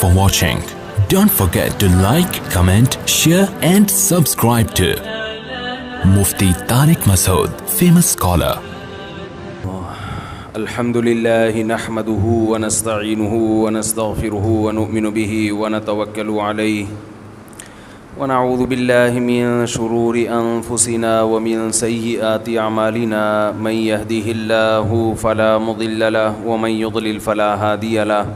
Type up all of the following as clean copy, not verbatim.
for watching. Don't forget to like, comment, share and subscribe to Mufti Tariq Masood, famous scholar. الحمدللہ نحمده ونستعینه ونستغفره ونؤمن به ونتوکل علیہ ونعوذ باللہ من شرور انفسنا ومن سیئات اعمالنا من یهده اللہ فلا مضل له ومن یضلل فلا هادی له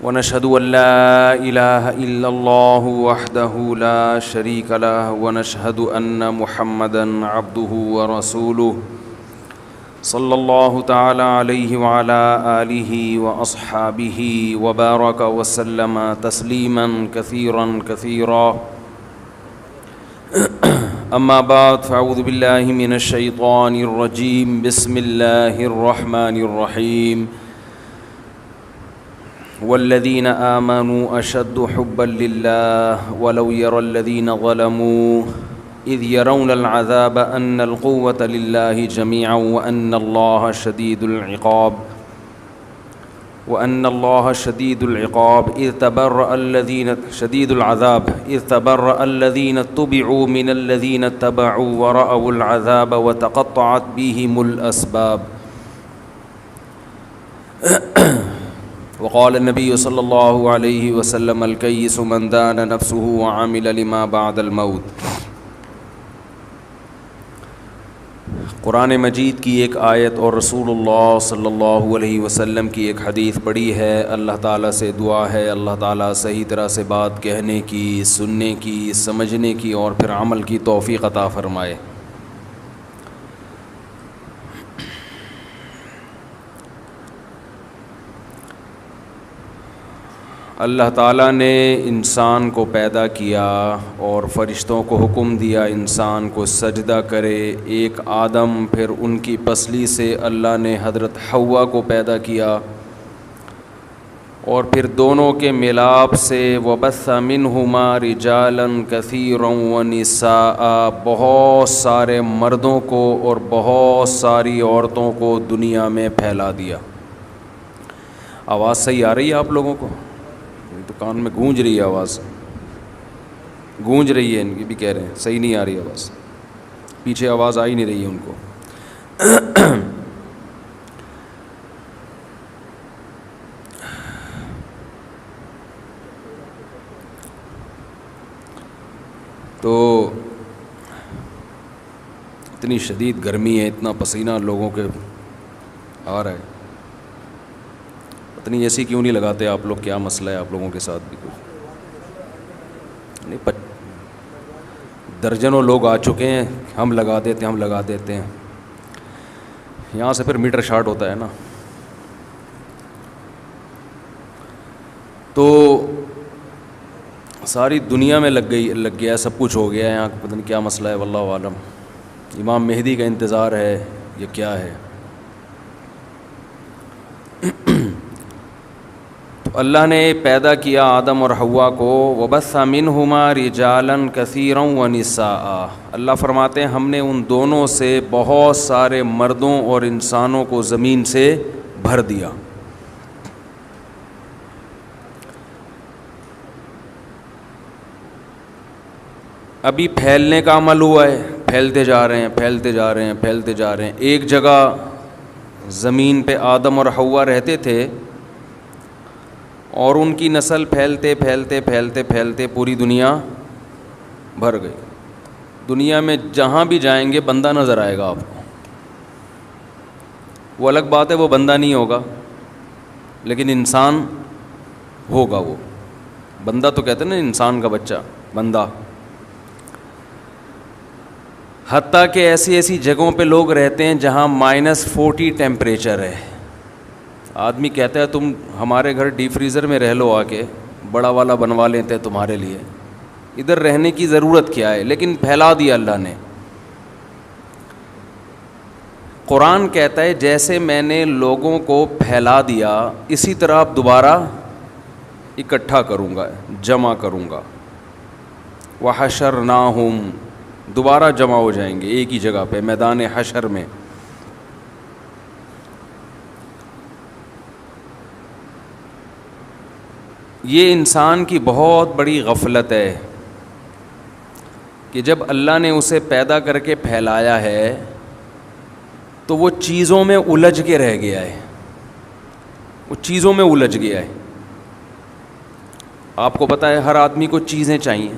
ونشهد ان لا الہ الا اللہ وحدہ لا شریک له ونشهد ان محمدا عبدہ ورسولہ صلی اللہ تعالی علیہ وعلى آلہ واصحابہ وبارک وسلم تسلیما کثیرا کثیرا اما بعد فاعوذ باللہ من الشیطان الرجیم بسم اللہ الرحمن الرحیم والذین آمنوا اشد حبا للہ ولو یری الذین ظلموا اذ يرون العذاب ان القوة لله جميعا وان الله شديد العقاب اذ تبرأ الذين شديد العذاب اذ تبرأ الذين اتبعوا من الذين اتبعوا ورأوا العذاب وتقطعت بهم الاسباب وقال النبي صلى الله عليه وسلم الكيس من دان نفسه وعمل لما بعد الموت. قرآن مجید کی ایک آیت اور رسول اللہ صلی اللہ علیہ وسلم کی ایک حدیث پڑھی ہے. اللہ تعالیٰ سے دعا ہے اللہ تعالیٰ صحیح طرح سے بات کہنے کی، سننے کی، سمجھنے کی اور پھر عمل کی توفیق عطا فرمائے. اللہ تعالیٰ نے انسان کو پیدا کیا اور فرشتوں کو حکم دیا انسان کو سجدہ کرے. ایک آدم پھر ان کی پسلی سے اللہ نے حضرت حوا کو پیدا کیا اور پھر دونوں کے ملاپ سے وبث منہما رجالا کثیرا ونساء، بہت سارے مردوں کو اور بہت ساری عورتوں کو دنیا میں پھیلا دیا. آواز صحیح آ رہی ہے آپ لوگوں کو؟ تو کان میں گونج رہی ہے آواز، گونج رہی ہے. ان کی بھی کہہ رہے ہیں صحیح نہیں آ رہی آواز، پیچھے آواز آ ہی نہیں رہی ہے ان کو. تو اتنی شدید گرمی ہے، اتنا پسینہ لوگوں کے آ رہا ہے. اتنی ایسی کیوں نہیں لگاتے آپ لوگ؟ کیا مسئلہ ہے آپ لوگوں کے ساتھ بھی؟ نہیں، درجنوں لوگ آ چکے ہیں، ہم لگا دیتے ہیں. یہاں سے پھر میٹر شارٹ ہوتا ہے نا. تو ساری دنیا میں لگ گیا، سب کچھ ہو گیا ہے. یہاں پتہ نہیں کیا مسئلہ ہے، واللہ عالم. امام مہدی کا انتظار ہے یہ کیا ہے؟ اللہ نے پیدا کیا آدم اور حوا کو. وبث منہما رجالا کثیرا ونساء، اللہ فرماتے ہیں ہم نے ان دونوں سے بہت سارے مردوں اور انسانوں کو زمین سے بھر دیا. ابھی پھیلنے کا عمل ہوا ہے، پھیلتے جا رہے ہیں. ایک جگہ زمین پہ آدم اور حوا رہتے تھے اور ان کی نسل پھیلتے پوری دنیا بھر گئی. دنیا میں جہاں بھی جائیں گے بندہ نظر آئے گا آپ کو. وہ الگ بات ہے وہ بندہ نہیں ہوگا لیکن انسان ہوگا. وہ بندہ تو کہتے ہیں نا، انسان کا بچہ بندہ. حتیٰ کہ ایسی جگہوں پہ لوگ رہتے ہیں جہاں -40 ٹیمپریچر ہے. آدمی کہتا ہے تم ہمارے گھر ڈی فریزر میں رہ لو، آ کے بڑا والا بنوا لیتے ہیں تمہارے لیے، ادھر رہنے کی ضرورت کیا ہے؟ لیکن پھیلا دیا اللہ نے. قرآن کہتا ہے جیسے میں نے لوگوں کو پھیلا دیا اسی طرح اب دوبارہ اکٹھا کروں گا، جمع کروں گا. وحشرناہم، دوبارہ جمع ہو جائیں گے ایک ہی جگہ پہ میدان حشر میں. یہ انسان کی بہت بڑی غفلت ہے کہ جب اللہ نے اسے پیدا کر کے پھیلایا ہے تو وہ چیزوں میں الجھ کے رہ گیا ہے، وہ چیزوں میں الجھ گیا ہے. آپ کو پتہ ہے ہر آدمی کو چیزیں چاہیے،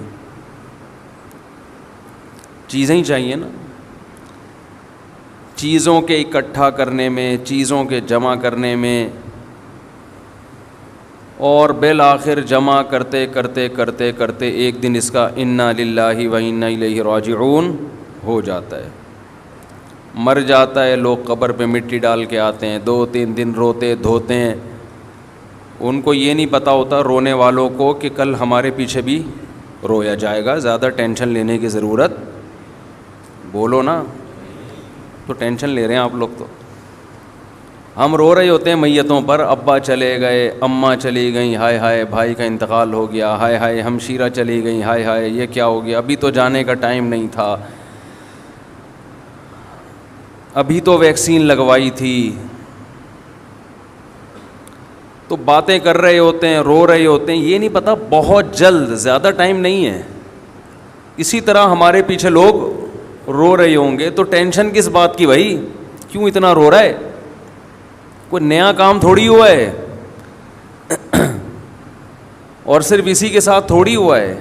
چیزیں ہی چاہیے نا. چیزوں کے اکٹھا کرنے میں، چیزوں کے جمع کرنے میں، اور بالآخر جمع کرتے کرتے کرتے کرتے ایک دن اس کا انا للہ و انا الیہ راجعون ہو جاتا ہے، مر جاتا ہے. لوگ قبر پہ مٹی ڈال کے آتے ہیں، 2-3 دن روتے دھوتے ہیں. ان کو یہ نہیں پتہ ہوتا رونے والوں کو کہ کل ہمارے پیچھے بھی رویا جائے گا. زیادہ ٹینشن لینے کی ضرورت، بولو نا، تو ٹینشن لے رہے ہیں آپ لوگ. تو ہم رو رہے ہوتے ہیں میتوں پر، ابا چلے گئے، اماں چلی گئیں، ہائے ہائے بھائی کا انتقال ہو گیا، ہائے ہائے ہمشیرہ چلی گئیں، ہائے ہائے یہ کیا ہو گیا، ابھی تو جانے کا ٹائم نہیں تھا، ابھی تو ویکسین لگوائی تھی. تو باتیں کر رہے ہوتے ہیں، رو رہے ہوتے ہیں، یہ نہیں پتہ بہت جلد، زیادہ ٹائم نہیں ہے. اسی طرح ہمارے پیچھے لوگ رو رہے ہوں گے. تو ٹینشن کس بات کی بھائی؟ کیوں اتنا رو رہا ہے؟ کوئی نیا کام تھوڑی ہوا ہے، اور صرف اسی کے ساتھ تھوڑی ہوا ہے،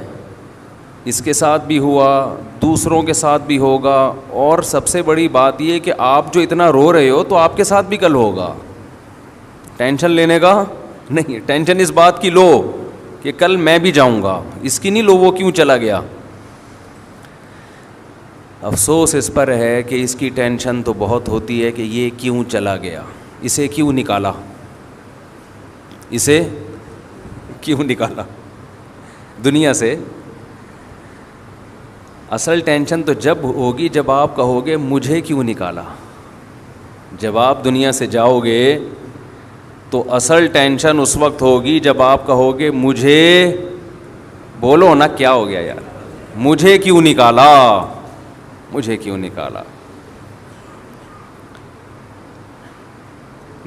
اس کے ساتھ بھی ہوا، دوسروں کے ساتھ بھی ہوگا. اور سب سے بڑی بات یہ کہ آپ جو اتنا رو رہے ہو تو آپ کے ساتھ بھی کل ہوگا. ٹینشن لینے کا نہیں، ٹینشن اس بات کی لو کہ کل میں بھی جاؤں گا، اس کی نہیں لو وہ کیوں چلا گیا. افسوس اس پر ہے کہ اس کی ٹینشن تو بہت ہوتی ہے کہ یہ کیوں چلا گیا، اسے کیوں نکالا، اسے کیوں نکالا دنیا سے. اصل ٹینشن تو جب ہوگی جب آپ کہو گے مجھے کیوں نکالا. جب آپ دنیا سے جاؤ گے تو اصل ٹینشن اس وقت ہوگی جب آپ کہو گے مجھے، بولو نا کیا ہو گیا یار، مجھے کیوں نکالا، مجھے کیوں نکالا.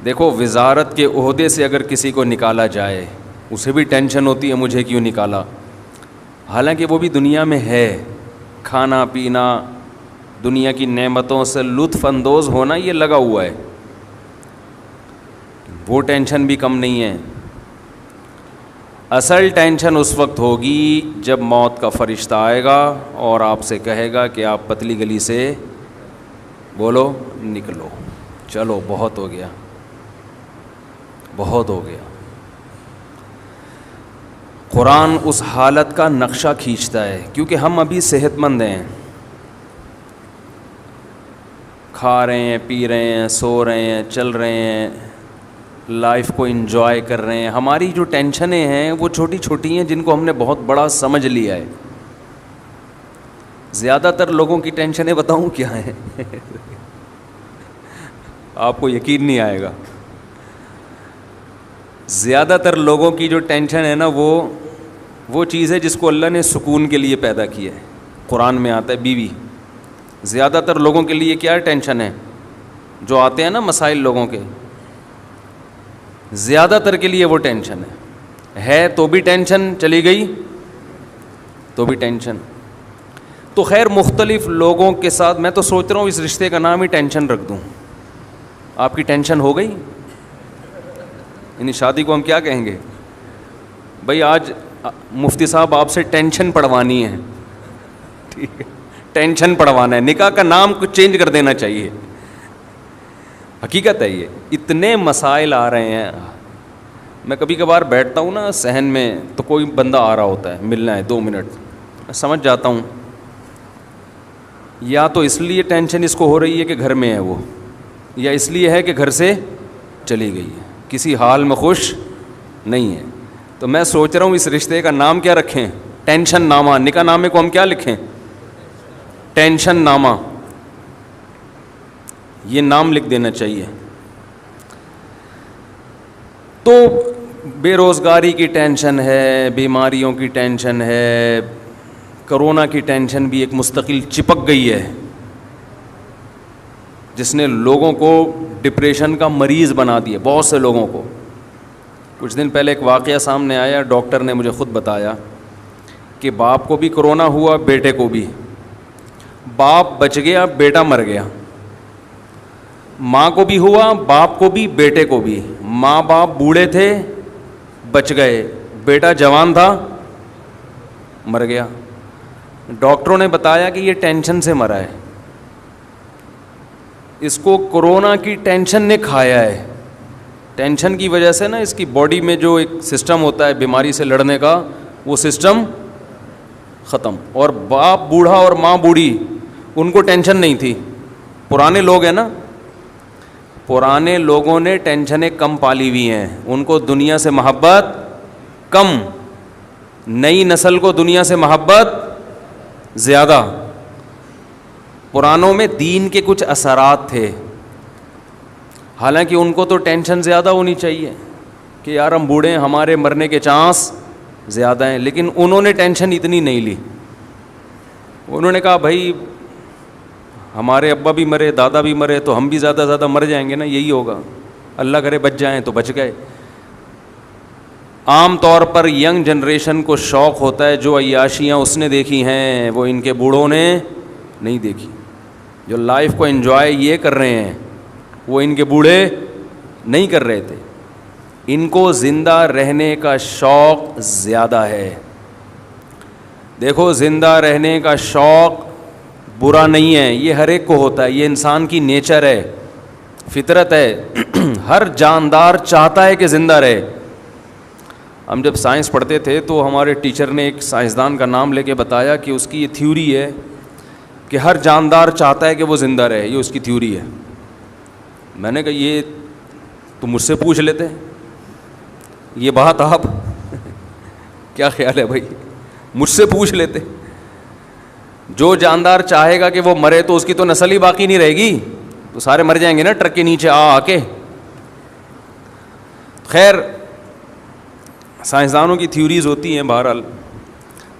دیکھو وزارت کے عہدے سے اگر کسی کو نکالا جائے اسے بھی ٹینشن ہوتی ہے مجھے کیوں نکالا، حالانکہ وہ بھی دنیا میں ہے، کھانا پینا، دنیا کی نعمتوں سے لطف اندوز ہونا یہ لگا ہوا ہے، وہ ٹینشن بھی کم نہیں ہے. اصل ٹینشن اس وقت ہوگی جب موت کا فرشتہ آئے گا اور آپ سے کہے گا کہ آپ پتلی گلی سے بولو نکلو، چلو بہت ہو گیا، بہت ہو گیا. قرآن اس حالت کا نقشہ کھینچتا ہے کیونکہ ہم ابھی صحت مند ہیں، کھا رہے ہیں، پی رہے ہیں، سو رہے ہیں، چل رہے ہیں، لائف کو انجوائے کر رہے ہیں. ہماری جو ٹینشنیں ہیں وہ چھوٹی چھوٹی ہیں جن کو ہم نے بہت بڑا سمجھ لیا ہے. زیادہ تر لوگوں کی ٹینشنیں بتاؤں کیا ہیں آپ کو یقین نہیں آئے گا. زیادہ تر لوگوں کی جو ٹینشن ہے نا وہ چیز ہے جس کو اللہ نے سکون کے لیے پیدا کیا ہے. قرآن میں آتا ہے بیوی. زیادہ تر لوگوں کے لیے کیا ٹینشن ہے؟ جو آتے ہیں نا مسائل لوگوں کے، زیادہ تر کے لیے وہ ٹینشن ہے تو بھی ٹینشن، چلی گئی تو بھی ٹینشن. تو خیر مختلف لوگوں کے ساتھ میں تو سوچ رہا ہوں اس رشتے کا نام ہی ٹینشن رکھ دوں. آپ کی ٹینشن ہو گئی، یعنی شادی کو ہم کیا کہیں گے؟ بھائی آج مفتی صاحب آپ سے ٹینشن پڑھوانی ہے، ٹھیک ہے، ٹینشن پڑھوانا ہے. نکاح کا نام کچھ چینج کر دینا چاہیے. حقیقت ہے یہ، اتنے مسائل آ رہے ہیں. میں کبھی کبھار بیٹھتا ہوں نا صحن میں تو کوئی بندہ آ رہا ہوتا ہے، ملنا ہے 2 منٹ، میں سمجھ جاتا ہوں یا تو اس لیے ٹینشن اس کو ہو رہی ہے کہ گھر میں ہے وہ، یا اس لیے ہے کہ گھر سے چلی گئی ہے، کسی حال میں خوش نہیں ہے. تو میں سوچ رہا ہوں اس رشتے کا نام کیا رکھیں؟ ٹینشن نامہ. نکاح نامے کو ہم کیا لکھیں؟ ٹینشن نامہ. یہ نام لکھ دینا چاہیے. تو بے روزگاری کی ٹینشن ہے، بیماریوں کی ٹینشن ہے، کرونا کی ٹینشن بھی ایک مستقل چپک گئی ہے جس نے لوگوں کو ڈپریشن کا مریض بنا دیا، بہت سے لوگوں کو. کچھ دن پہلے ایک واقعہ سامنے آیا, ڈاکٹر نے مجھے خود بتایا کہ باپ کو بھی کرونا ہوا, بیٹے کو بھی. باپ بچ گیا, بیٹا مر گیا. ماں کو بھی ہوا, باپ کو بھی, بیٹے کو بھی. ماں باپ بوڑھے تھے, بچ گئے, بیٹا جوان تھا, مر گیا. ڈاکٹروں نے بتایا کہ یہ ٹینشن سے مرا ہے, اس کو کرونا کی ٹینشن نے کھایا ہے. ٹینشن کی وجہ سے نا اس کی باڈی میں جو ایک سسٹم ہوتا ہے بیماری سے لڑنے کا, وہ سسٹم ختم. اور باپ بوڑھا اور ماں بوڑھی, ان کو ٹینشن نہیں تھی. پرانے لوگ ہیں نا, پرانے لوگوں نے ٹینشنیں کم پالی ہوئی ہیں, ان کو دنیا سے محبت کم. نئی نسل کو دنیا سے محبت زیادہ. پرانوں میں دین کے کچھ اثرات تھے, حالانکہ ان کو تو ٹینشن زیادہ ہونی چاہیے کہ یار ہم بوڑھے ہیں, ہمارے مرنے کے چانس زیادہ ہیں, لیکن انہوں نے ٹینشن اتنی نہیں لی. انہوں نے کہا بھائی ہمارے ابا بھی مرے, دادا بھی مرے, تو ہم بھی زیادہ زیادہ مر جائیں گے نا, یہی ہوگا. اللہ کرے بچ جائیں تو بچ گئے. عام طور پر ینگ جنریشن کو شوق ہوتا ہے جو عیاشیاں اس نے دیکھی ہیں وہ ان کے بوڑھوں نے نہیں دیکھی. جو لائف کو انجوائے یہ کر رہے ہیں وہ ان کے بوڑھے نہیں کر رہے تھے. ان کو زندہ رہنے کا شوق زیادہ ہے. دیکھو زندہ رہنے کا شوق برا نہیں ہے, یہ ہر ایک کو ہوتا ہے, یہ انسان کی نیچر ہے, فطرت ہے. ہر جاندار چاہتا ہے کہ زندہ رہے. ہم جب سائنس پڑھتے تھے تو ہمارے ٹیچر نے ایک سائنسدان کا نام لے کے بتایا کہ اس کی یہ تھیوری ہے کہ ہر جاندار چاہتا ہے کہ وہ زندہ رہے, یہ اس کی تھیوری ہے. میں نے کہا یہ تو مجھ سے پوچھ لیتے, یہ بات آپ کیا خیال ہے بھائی, مجھ سے پوچھ لیتے. جو جاندار چاہے گا کہ وہ مرے تو اس کی تو نسل ہی باقی نہیں رہے گی, تو سارے مر جائیں گے نا ٹرک کے نیچے آ کے. خیر سائنسدانوں کی تھیوریز ہوتی ہیں بہرحال.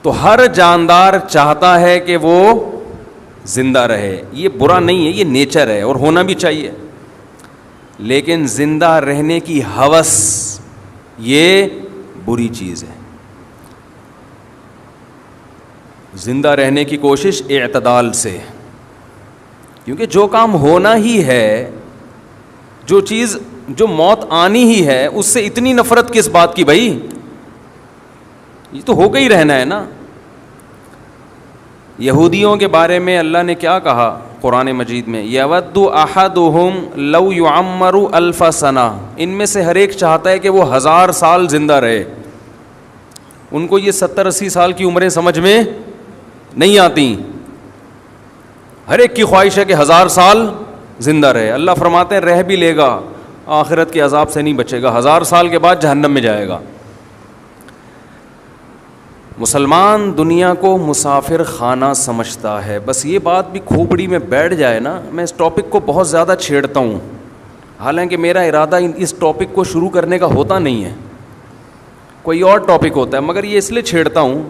تو ہر جاندار چاہتا ہے کہ وہ زندہ رہے, یہ برا نہیں ہے, یہ نیچر ہے اور ہونا بھی چاہیے. لیکن زندہ رہنے کی ہوس یہ بری چیز ہے. زندہ رہنے کی کوشش اعتدال سے, کیونکہ جو کام ہونا ہی ہے, جو چیز جو موت آنی ہی ہے, اس سے اتنی نفرت کس بات کی بھائی, یہ تو ہو کے ہی رہنا ہے نا. یہودیوں کے بارے میں اللہ نے کیا کہا قرآن مجید میں, یود احدہم لو یعمر الف سنہ, ان میں سے ہر ایک چاہتا ہے کہ وہ 1000 سال زندہ رہے. ان کو یہ 70-80 سال کی عمریں سمجھ میں نہیں آتی, ہر ایک کی خواہش ہے کہ 1000 سال زندہ رہے. اللہ فرماتے ہیں رہ بھی لے گا, آخرت کے عذاب سے نہیں بچے گا, 1000 سال کے بعد جہنم میں جائے گا. مسلمان دنیا کو مسافر خانہ سمجھتا ہے. بس یہ بات بھی کھوپڑی میں بیٹھ جائے نا, میں اس ٹاپک کو بہت زیادہ چھیڑتا ہوں, حالانکہ میرا ارادہ اس ٹاپک کو شروع کرنے کا ہوتا نہیں ہے, کوئی اور ٹاپک ہوتا ہے, مگر یہ اس لیے چھیڑتا ہوں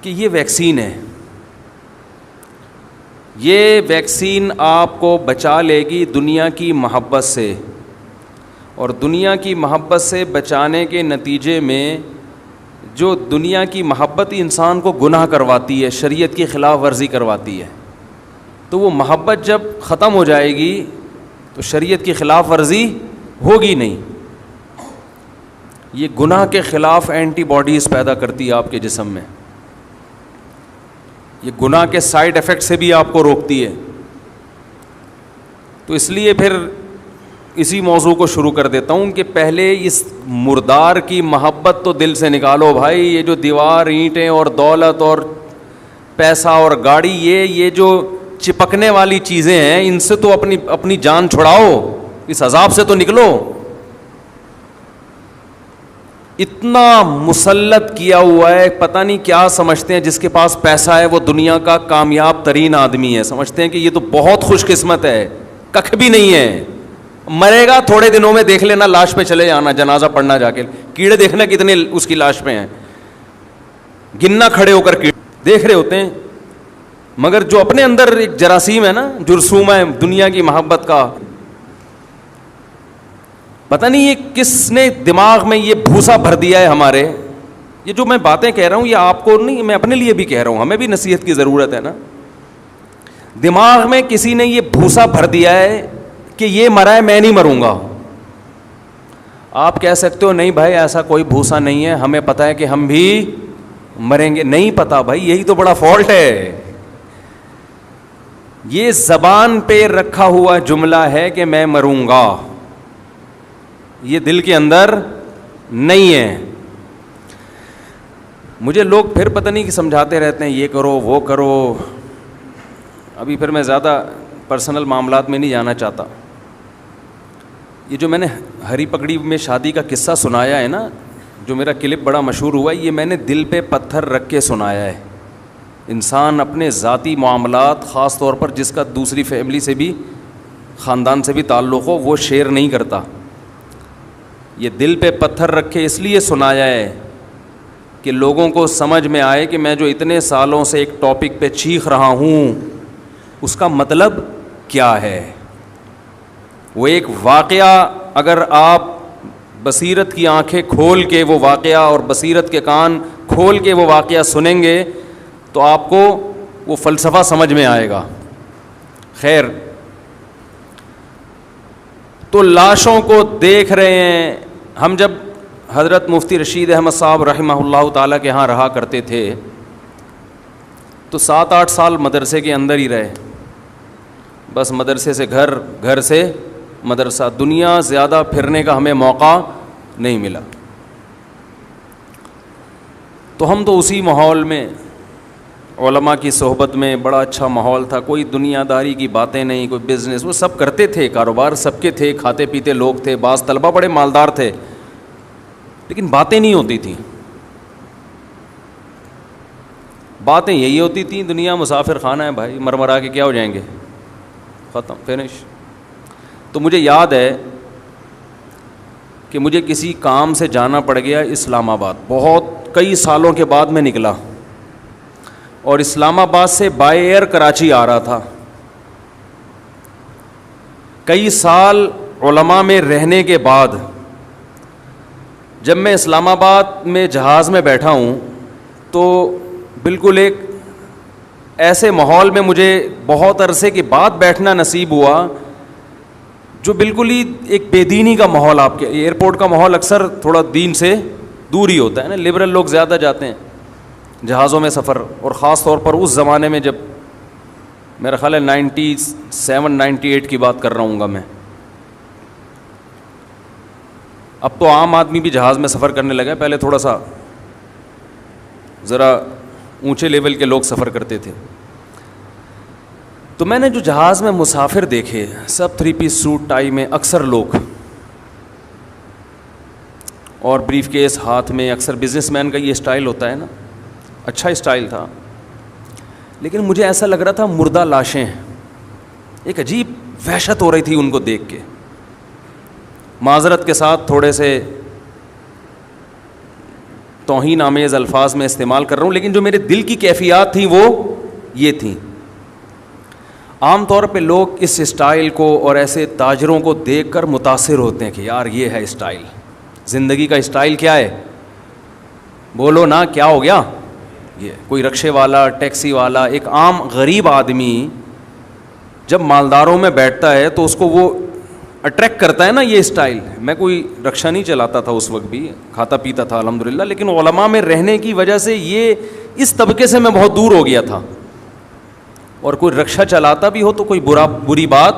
کہ یہ ویکسین ہے. یہ ویکسین آپ کو بچا لے گی دنیا کی محبت سے, اور دنیا کی محبت سے بچانے کے نتیجے میں جو دنیا کی محبت ہی انسان کو گناہ کرواتی ہے, شریعت کی خلاف ورزی کرواتی ہے, تو وہ محبت جب ختم ہو جائے گی تو شریعت کی خلاف ورزی ہوگی نہیں. یہ گناہ کے خلاف اینٹی باڈیز پیدا کرتی ہے آپ کے جسم میں, یہ گناہ کے سائیڈ ایفیکٹ سے بھی آپ کو روکتی ہے. تو اس لیے پھر اسی موضوع کو شروع کر دیتا ہوں کہ پہلے اس مردار کی محبت تو دل سے نکالو بھائی. یہ جو دیوار, اینٹیں اور دولت اور پیسہ اور گاڑی, یہ جو چپکنے والی چیزیں ہیں, ان سے تو اپنی جان چھڑاؤ, اس عذاب سے تو نکلو. اتنا مسلط کیا ہوا ہے, پتہ نہیں کیا سمجھتے ہیں جس کے پاس پیسہ ہے وہ دنیا کا کامیاب ترین آدمی ہے, سمجھتے ہیں کہ یہ تو بہت خوش قسمت ہے. ککھ بھی نہیں ہے. مرے گا تھوڑے دنوں میں, دیکھ لینا لاش پہ چلے جانا, جنازہ پڑھنا جا کے, کیڑے دیکھنا کتنے اس کی لاش پہ ہیں, گننا کھڑے ہو کر کیڑے دیکھ رہے ہوتے ہیں. مگر جو اپنے اندر ایک جراثیم ہے نا, جرثومہ ہے دنیا کی محبت کا, پتہ نہیں یہ کس نے دماغ میں یہ بھوسا بھر دیا ہے ہمارے. یہ جو میں باتیں کہہ رہا ہوں یہ آپ کو نہیں, میں اپنے لیے بھی کہہ رہا ہوں, ہمیں بھی نصیحت کی ضرورت ہے نا. دماغ میں کسی نے یہ بھوسا بھر دیا ہے کہ یہ مرا ہے میں نہیں مروں گا. آپ کہہ سکتے ہو نہیں بھائی ایسا کوئی بھوسا نہیں ہے, ہمیں پتہ ہے کہ ہم بھی مریں گے. نہیں پتا بھائی, یہی تو بڑا فالٹ ہے. یہ زبان پہ رکھا ہوا جملہ ہے کہ میں مروں گا, یہ دل کے اندر نہیں ہے. مجھے لوگ پھر پتہ نہیں کہ سمجھاتے رہتے ہیں یہ کرو وہ کرو. ابھی پھر میں زیادہ پرسنل معاملات میں نہیں جانا چاہتا. یہ جو میں نے ہری پگڑی میں شادی کا قصہ سنایا ہے نا, جو میرا کلپ بڑا مشہور ہوا ہے, یہ میں نے دل پہ پتھر رکھ کے سنایا ہے. انسان اپنے ذاتی معاملات, خاص طور پر جس کا دوسری فیملی سے بھی, خاندان سے بھی تعلق ہو, وہ شیئر نہیں کرتا. یہ دل پہ پتھر رکھ کے اس لیے سنایا ہے کہ لوگوں کو سمجھ میں آئے کہ میں جو اتنے سالوں سے ایک ٹاپک پہ چیخ رہا ہوں اس کا مطلب کیا ہے. وہ ایک واقعہ اگر آپ بصیرت کی آنکھیں کھول کے وہ واقعہ اور بصیرت کے کان کھول کے وہ واقعہ سنیں گے تو آپ کو وہ فلسفہ سمجھ میں آئے گا. خیر, تو لاشوں کو دیکھ رہے ہیں. ہم جب حضرت مفتی رشید احمد صاحب رحمہ اللہ تعالیٰ کے ہاں رہا کرتے تھے تو 7-8 سال مدرسے کے اندر ہی رہے. بس مدرسے سے گھر, گھر سے مدرسہ, دنیا زیادہ پھرنے کا ہمیں موقع نہیں ملا. تو ہم تو اسی ماحول میں, علماء کی صحبت میں, بڑا اچھا ماحول تھا. کوئی دنیا داری کی باتیں نہیں, کوئی بزنس, وہ سب کرتے تھے, کاروبار سب کے تھے, کھاتے پیتے لوگ تھے. بعض طلبہ بڑے مالدار تھے لیکن باتیں نہیں ہوتی تھیں. باتیں یہی ہوتی تھیں دنیا مسافر خانہ ہے بھائی, مرمرا کے کیا ہو جائیں گے, ختم, فنش. تو مجھے یاد ہے کہ مجھے کسی کام سے جانا پڑ گیا اسلام آباد. بہت کئی سالوں کے بعد میں نکلا اور اسلام آباد سے بائی ایئر کراچی آ رہا تھا. کئی سال علماء میں رہنے کے بعد جب میں اسلام آباد میں جہاز میں بیٹھا ہوں تو بالکل ایک ایسے ماحول میں مجھے بہت عرصے کے بعد بیٹھنا نصیب ہوا جو بالکل ہی ایک بے دینی کا ماحول. آپ کے ایئرپورٹ کا ماحول اکثر تھوڑا دین سے دور ہی ہوتا ہے نا, لبرل لوگ زیادہ جاتے ہیں جہازوں میں سفر, اور خاص طور پر اس زمانے میں جب میرا خیال ہے 97-98 کی بات کر رہا ہوں گا میں. اب تو عام آدمی بھی جہاز میں سفر کرنے لگا ہے, پہلے تھوڑا سا ذرا اونچے لیول کے لوگ سفر کرتے تھے. تو میں نے جو جہاز میں مسافر دیکھے سب 3 پیس سوٹ ٹائی میں, اکثر لوگ, اور بریف کیس ہاتھ میں. اکثر بزنس مین کا یہ اسٹائل ہوتا ہے نا, اچھا اسٹائل تھا. لیکن مجھے ایسا لگ رہا تھا مردہ لاشیں, ایک عجیب وحشت ہو رہی تھی ان کو دیکھ کے. معذرت کے ساتھ تھوڑے سے توہین آمیز الفاظ میں استعمال کر رہا ہوں, لیکن جو میرے دل کی کیفیات تھیں وہ یہ تھیں. عام طور پہ لوگ اس اسٹائل کو اور ایسے تاجروں کو دیکھ کر متاثر ہوتے ہیں کہ یار یہ ہے اسٹائل, زندگی کا اسٹائل کیا ہے, بولو نا کیا ہو گیا. یہ کوئی رکشے والا, ٹیکسی والا, ایک عام غریب آدمی جب مالداروں میں بیٹھتا ہے تو اس کو وہ اٹریکٹ کرتا ہے نا یہ اسٹائل. میں کوئی رکشہ نہیں چلاتا تھا اس وقت بھی, کھاتا پیتا تھا الحمدللہ, لیکن علماء میں رہنے کی وجہ سے یہ اس طبقے سے میں بہت دور ہو گیا تھا. اور کوئی رکشہ چلاتا بھی ہو تو کوئی بری بات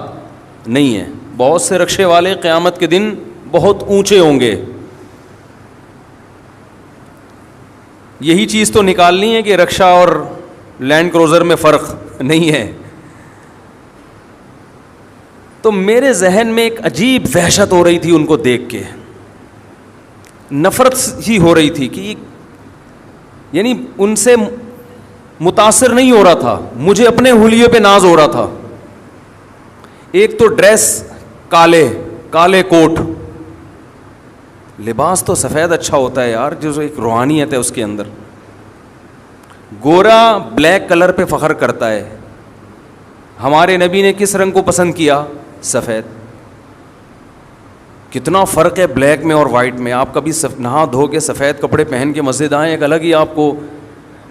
نہیں ہے. بہت سے رکشے والے قیامت کے دن بہت اونچے ہوں گے. یہی چیز تو نکالنی ہے کہ رکشہ اور لینڈ کروزر میں فرق نہیں ہے. تو میرے ذہن میں ایک عجیب وحشت ہو رہی تھی ان کو دیکھ کے, نفرت ہی ہو رہی تھی کہ یعنی ان سے متاثر نہیں ہو رہا تھا, مجھے اپنے حلیے پہ ناز ہو رہا تھا. ایک تو ڈریس کالے کوٹ, لباس تو سفید اچھا ہوتا ہے یار, جو ایک روحانیت ہے اس کے اندر. گورا بلیک کلر پہ فخر کرتا ہے. ہمارے نبی نے کس رنگ کو پسند کیا؟ سفید. کتنا فرق ہے بلیک میں اور وائٹ میں. آپ کبھی نہا دھو کے سفید کپڑے پہن کے مسجد آئیں, ایک الگ ہی آپ کو.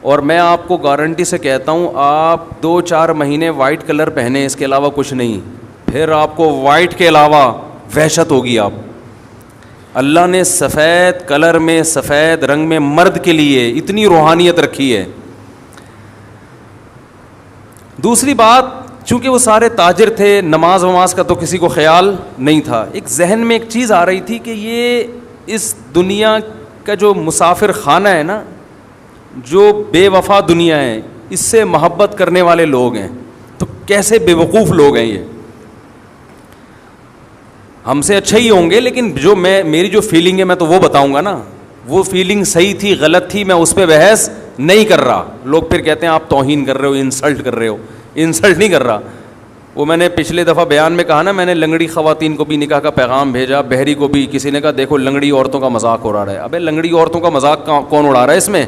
اور میں آپ کو گارنٹی سے کہتا ہوں, آپ 2-4 مہینے وائٹ کلر پہنیں, اس کے علاوہ کچھ نہیں, پھر آپ کو وائٹ کے علاوہ وحشت ہوگی. آپ اللہ نے سفید کلر میں, سفید رنگ میں مرد کے لیے اتنی روحانیت رکھی ہے. دوسری بات, چونکہ وہ سارے تاجر تھے, نماز وماز کا تو کسی کو خیال نہیں تھا. ایک ذہن میں ایک چیز آ رہی تھی کہ یہ اس دنیا کا جو مسافر خانہ ہے نا, جو بے وفا دنیا ہے, اس سے محبت کرنے والے لوگ ہیں. تو کیسے بے وقوف لوگ ہیں یہ, ہم سے اچھے ہی ہوں گے, لیکن جو میری جو فیلنگ ہے میں تو وہ بتاؤں گا نا. وہ فیلنگ صحیح تھی غلط تھی میں اس پہ بحث نہیں کر رہا. لوگ پھر کہتے ہیں آپ توہین کر رہے ہو, انسلٹ کر رہے ہو. انسلٹ نہیں کر رہا. وہ میں نے پچھلے دفعہ بیان میں کہا نا, میں نے لنگڑی خواتین کو بھی نکاح کا پیغام بھیجا, بہری کو بھی. کسی نے کہا دیکھو لنگڑی عورتوں کا مذاق اڑا رہا ہے. ابے لنگڑی عورتوں کا مذاق کون اڑا رہا ہے؟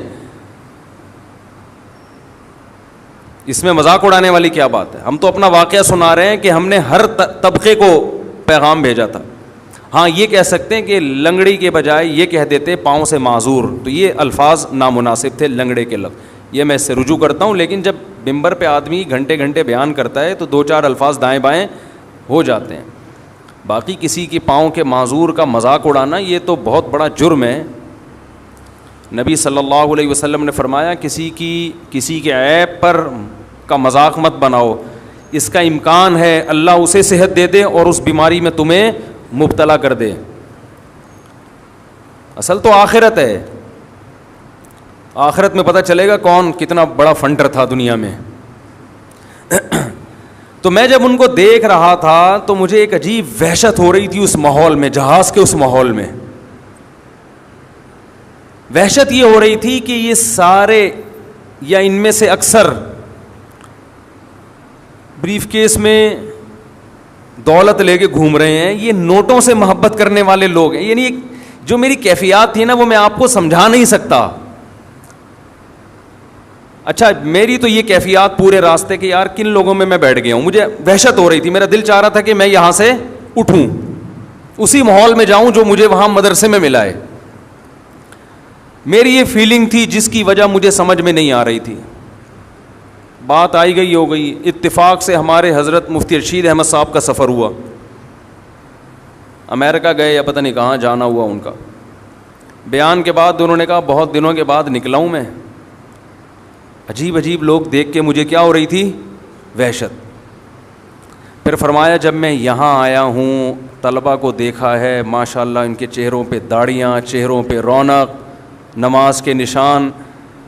اس میں مذاق اڑانے والی کیا بات ہے؟ ہم تو اپنا واقعہ سنا رہے ہیں کہ ہم نے ہر طبقے کو پیغام بھیجا تھا. ہاں یہ کہہ سکتے ہیں کہ لنگڑی کے بجائے یہ کہہ دیتے پاؤں سے معذور, تو یہ الفاظ نامناسب تھے لنگڑے کے لفظ. یہ میں اس سے رجوع کرتا ہوں. لیکن جب ممبر پہ آدمی گھنٹے گھنٹے بیان کرتا ہے تو 2-4 الفاظ دائیں بائیں ہو جاتے ہیں. باقی کسی کی پاؤں کے معذور کا مذاق اڑانا یہ تو بہت بڑا جرم ہے. نبی صلی اللہ علیہ وسلم نے فرمایا کسی کے عیب پر کا مذاق مت بناؤ. اس کا امکان ہے اللہ اسے صحت دے دے اور اس بیماری میں تمہیں مبتلا کر دے. اصل تو آخرت ہے. آخرت میں پتہ چلے گا کون کتنا بڑا فنڈر تھا دنیا میں. تو میں جب ان کو دیکھ رہا تھا تو مجھے ایک عجیب وحشت ہو رہی تھی اس ماحول میں, جہاز کے اس ماحول میں. وحشت یہ ہو رہی تھی کہ یہ سارے یا ان میں سے اکثر بریف کیس میں دولت لے کے گھوم رہے ہیں. یہ نوٹوں سے محبت کرنے والے لوگ ہیں. یعنی جو میری کیفیات تھی نا وہ میں آپ کو سمجھا نہیں سکتا. اچھا میری تو یہ کیفیات پورے راستے کہ یار کن لوگوں میں بیٹھ گیا ہوں. مجھے وحشت ہو رہی تھی. میرا دل چاہ رہا تھا کہ میں یہاں سے اٹھوں, اسی ماحول میں جاؤں جو مجھے وہاں مدرسے میں ملا ہے. میری یہ فیلنگ تھی جس کی وجہ مجھے سمجھ میں نہیں آ رہی تھی. بات آئی گئی ہو گئی. اتفاق سے ہمارے حضرت مفتی رشید احمد صاحب کا سفر ہوا. امریکہ گئے یا پتہ نہیں کہاں جانا ہوا ان کا. بیان کے بعد انہوں نے کہا بہت دنوں کے بعد نکلا ہوں میں. عجیب عجیب لوگ دیکھ کے مجھے کیا ہو رہی تھی, وحشت. پھر فرمایا جب میں یہاں آیا ہوں طلبہ کو دیکھا ہے, ماشاءاللہ ان کے چہروں پہ داڑیاں, چہروں پہ رونق, نماز کے نشان.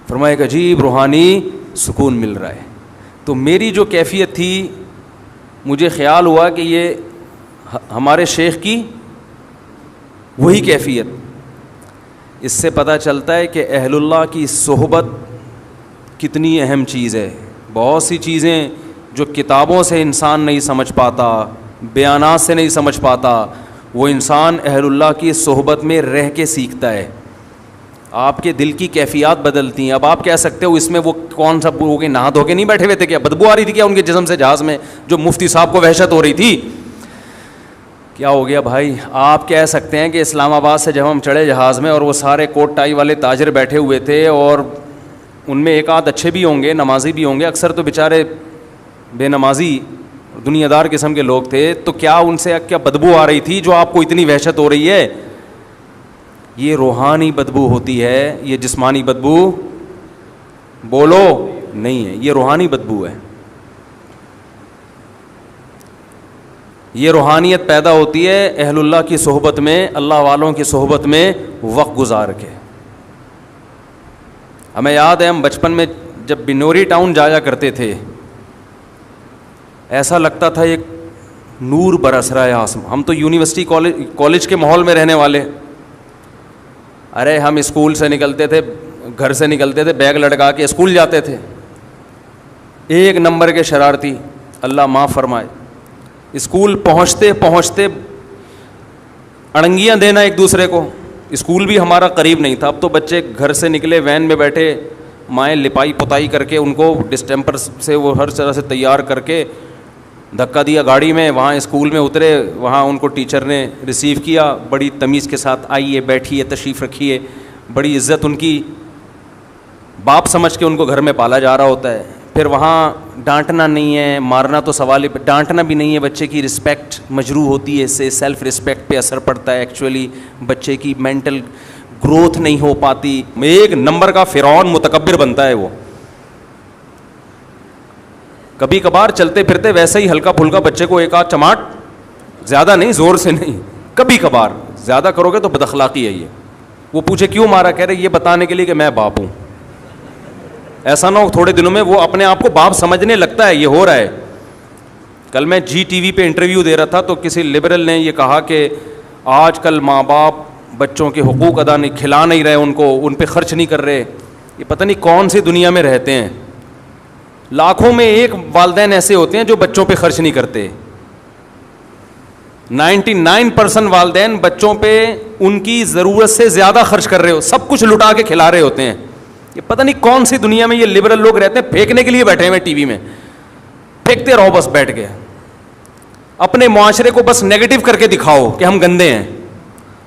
فرمایا ایک عجیب روحانی سکون مل رہا ہے. تو میری جو کیفیت تھی مجھے خیال ہوا کہ یہ ہمارے شیخ کی وہی کیفیت. اس سے پتہ چلتا ہے کہ اہل اللہ کی صحبت کتنی اہم چیز ہے. بہت سی چیزیں جو کتابوں سے انسان نہیں سمجھ پاتا, بیانات سے نہیں سمجھ پاتا, وہ انسان اہل اللہ کی صحبت میں رہ کے سیکھتا ہے. آپ کے دل کی کیفیات بدلتی ہیں. اب آپ کہہ سکتے ہو اس میں وہ کون سا ہو کے نہا دھو کے نہیں بیٹھے ہوئے تھے, کیا بدبو آ رہی تھی کیا ان کے جسم سے جہاز میں, جو مفتی صاحب کو وحشت ہو رہی تھی؟ کیا ہو گیا بھائی؟ آپ کہہ سکتے ہیں کہ اسلام آباد سے جب ہم چڑھے جہاز میں اور وہ سارے کوٹ ٹائی والے تاجر بیٹھے ہوئے تھے, اور ان میں ایک آدھ اچھے بھی ہوں گے, نمازی بھی ہوں گے, اکثر تو بیچارے بے نمازی دنیا دار قسم کے لوگ تھے, تو کیا ان سے کیا بدبو آ رہی تھی جو آپ کو اتنی وحشت ہو رہی ہے؟ یہ روحانی بدبو ہوتی ہے, یہ جسمانی بدبو بولو نہیں ہے, یہ روحانی بدبو ہے. یہ روحانیت پیدا ہوتی ہے اہل اللہ کی صحبت میں, اللہ والوں کی صحبت میں وقت گزار کے. ہمیں یاد ہے ہم بچپن میں جب بنوری ٹاؤن جایا کرتے تھے, ایسا لگتا تھا ایک نور برس رہا ہے آسمان. ہم تو یونیورسٹی کالج کے ماحول میں رہنے والے. ارے ہم اسکول سے نکلتے تھے, گھر سے نکلتے تھے, بیگ لٹکا کے اسکول جاتے تھے. ایک نمبر کے شرارتی, اللہ معاف فرمائے. اسکول پہنچتے پہنچتے اڑنگیاں دینا ایک دوسرے کو. اسکول بھی ہمارا قریب نہیں تھا. اب تو بچے گھر سے نکلے وین میں بیٹھے, مائیں لپائی پتائی کر کے ان کو ڈسٹمپر سے وہ ہر طرح سے تیار کر کے دھکا دیا گاڑی میں, وہاں اسکول میں اترے, وہاں ان کو ٹیچر نے ریسیو کیا بڑی تمیز کے ساتھ, آئیے بیٹھیے تشریف رکھیے, بڑی عزت ان کی, باپ سمجھ کے ان کو گھر میں پالا جا رہا ہوتا ہے. پھر وہاں ڈانٹنا نہیں ہے, مارنا تو سوال, ڈانٹنا بھی نہیں ہے, بچے کی رسپیکٹ مجروح ہوتی ہے, اس سے سیلف رسپیکٹ پہ اثر پڑتا ہے, ایکچولی بچے کی مینٹل گروتھ نہیں ہو پاتی, ایک نمبر کا فرعون متکبر بنتا ہے وہ. کبھی کبھار چلتے پھرتے ویسے ہی ہلکا پھلکا بچے کو ایک آدھ چماٹ, زیادہ نہیں, زور سے نہیں, کبھی کبھار, زیادہ کرو گے تو بد اخلاقی ہے یہ. وہ پوچھے کیوں مارا, کہہ رہے یہ بتانے کے لیے کہ میں باپ ہوں. ایسا نہ ہو تھوڑے دنوں میں وہ اپنے آپ کو باپ سمجھنے لگتا ہے, یہ ہو رہا ہے. کل میں جی ٹی وی پہ انٹرویو دے رہا تھا تو کسی لبرل نے یہ کہا کہ آج کل ماں باپ بچوں کے حقوق ادا نہیں, کھلا نہیں رہے ان کو, ان پہ خرچ نہیں کر رہے. یہ پتہ نہیں کون سی دنیا میں رہتے ہیں. لاکھوں میں ایک والدین ایسے ہوتے ہیں جو بچوں پہ خرچ نہیں کرتے. 99% والدین بچوں پہ ان کی ضرورت سے زیادہ خرچ کر رہے ہو, سب کچھ لٹا کے کھلا رہے ہوتے ہیں. یہ پتہ نہیں کون سی دنیا میں یہ لبرل لوگ رہتے ہیں, پھینکنے کے لیے بیٹھے ہوئے ٹی وی میں, پھینکتے رہو بس بیٹھ کے, اپنے معاشرے کو بس نیگیٹو کر کے دکھاؤ کہ ہم گندے ہیں.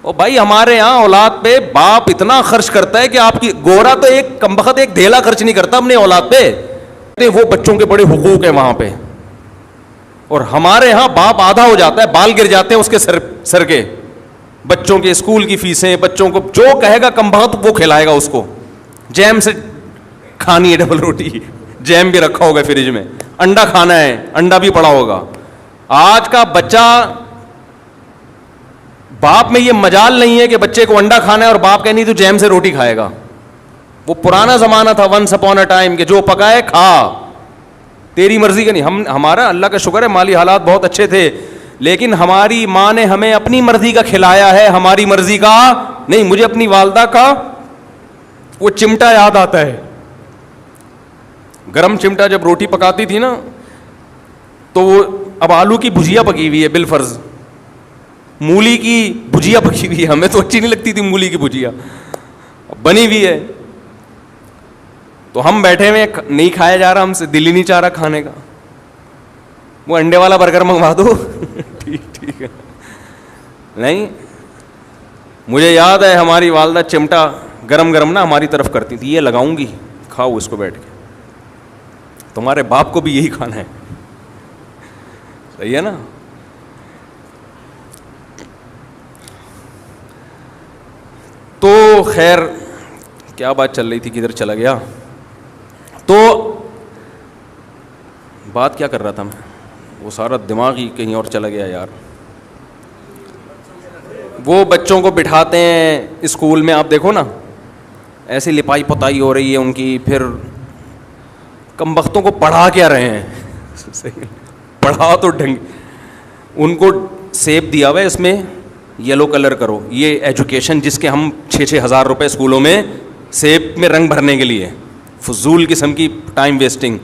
اور بھائی ہمارے یہاں اولاد پہ باپ اتنا خرچ کرتا ہے کہ آپ کی, گورا تو ایک کمبخت ایک دھیلا خرچ نہیں کرتا اپنے اولاد پہ, وہ بچوں کے بڑے حقوق ہیں وہاں پہ. اور ہمارے ہاں باپ آدھا ہو جاتا ہے, بال گر جاتے ہیں اس کے سر کے, بچوں کے اسکول کی فیسیں, بچوں کو جو کہے گا کمبخت وہ کھلائے گا اس کو. جیم سے کھانی ہے ڈبل روٹی, جیم بھی رکھا ہوگا فریج میں, انڈا کھانا ہے, انڈا بھی پڑا ہوگا. آج کا بچہ, باپ میں یہ مجال نہیں ہے کہ بچے کو انڈا کھانا ہے اور باپ کہنی تو جیم سے روٹی کھائے گا. وہ پرانا زمانہ تھا, ونس اپون اے ٹائم, کہ جو پکائے کھا, تیری مرضی کا نہیں. ہمارا اللہ کا شکر ہے مالی حالات بہت اچھے تھے, لیکن ہماری ماں نے ہمیں اپنی مرضی کا کھلایا ہے, ہماری مرضی کا نہیں. مجھے اپنی والدہ کا وہ چمٹا یاد آتا ہے, گرم چمٹا, جب روٹی پکاتی تھی نا تو وہ, اب آلو کی بھجیا پکی ہوئی ہے بالفرض, مولی کی بھجیا پکی ہوئی ہے, ہمیں تو اچھی نہیں لگتی تھی مولی کی بھجیا, بنی ہوئی ہے تو ہم بیٹھے ہوئے, نہیں کھایا جا رہا, ہم سے دل ہی نہیں چاہ رہا کھانے کا. وہ انڈے والا برگر منگوا دو, ٹھیک ہے. نہیں, مجھے یاد ہے ہماری والدہ چمٹا گرم گرم نا ہماری طرف کرتی تھی, یہ لگاؤں گی, کھاؤ اس کو بیٹھ کے, تمہارے باپ کو بھی یہی کھانا ہے. صحیح ہے نا. تو خیر کیا بات چل رہی تھی, کدھر چلا گیا. تو بات کیا کر رہا تھا میں, وہ سارا دماغ ہی کہیں اور چلا گیا یار. وہ بچوں کو بٹھاتے ہیں اسکول میں, آپ دیکھو نا ایسی لپائی پتائی ہو رہی ہے ان کی, پھر کمبختوں کو پڑھا کیا رہے ہیں, پڑھا تو ڈھنگ, ان کو سیب دیا ہوا ہے اس میں یلو کلر کرو, یہ ایجوکیشن جس کے ہم 6-6 ہزار روپے اسکولوں میں سیب میں رنگ بھرنے کے لیے, فضول قسم کی ٹائم ویسٹنگ.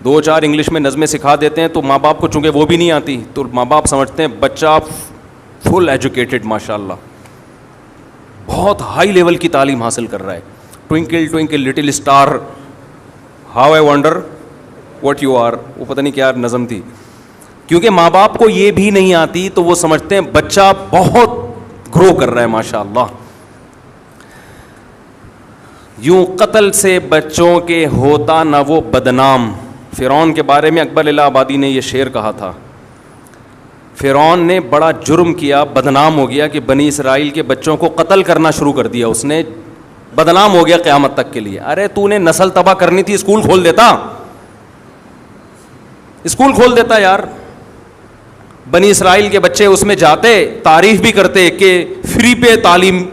2-4 انگلش میں نظمیں سکھا دیتے ہیں تو ماں باپ کو چونکہ وہ بھی نہیں آتی تو ماں باپ سمجھتے ہیں بچہ فل ایجوکیٹڈ, ماشاء اللہ بہت ہائی لیول کی تعلیم حاصل کر رہا ہے. Twinkle twinkle little star, how I wonder what you are, وہ پتہ نہیں کیا نظم تھی. کیونکہ ماں باپ کو یہ بھی نہیں آتی تو وہ سمجھتے ہیں بچہ بہت گرو کر رہا ہے ماشاء اللہ. یوں قتل سے بچوں کے ہوتا نہ وہ بدنام. فرعون کے بارے میں اکبر الہ آبادی نے یہ شعر کہا تھا, فرعون نے بڑا جرم کیا, بدنام ہو گیا کہ بنی اسرائیل کے بچوں کو قتل کرنا شروع کر دیا اس نے, بدنام ہو گیا قیامت تک کے لیے. ارے تو نے نسل تباہ کرنی تھی, اسکول کھول دیتا, اسکول کھول دیتا یار. بنی اسرائیل کے بچے اس میں جاتے, تعریف بھی کرتے کہ فری پہ تعلیم,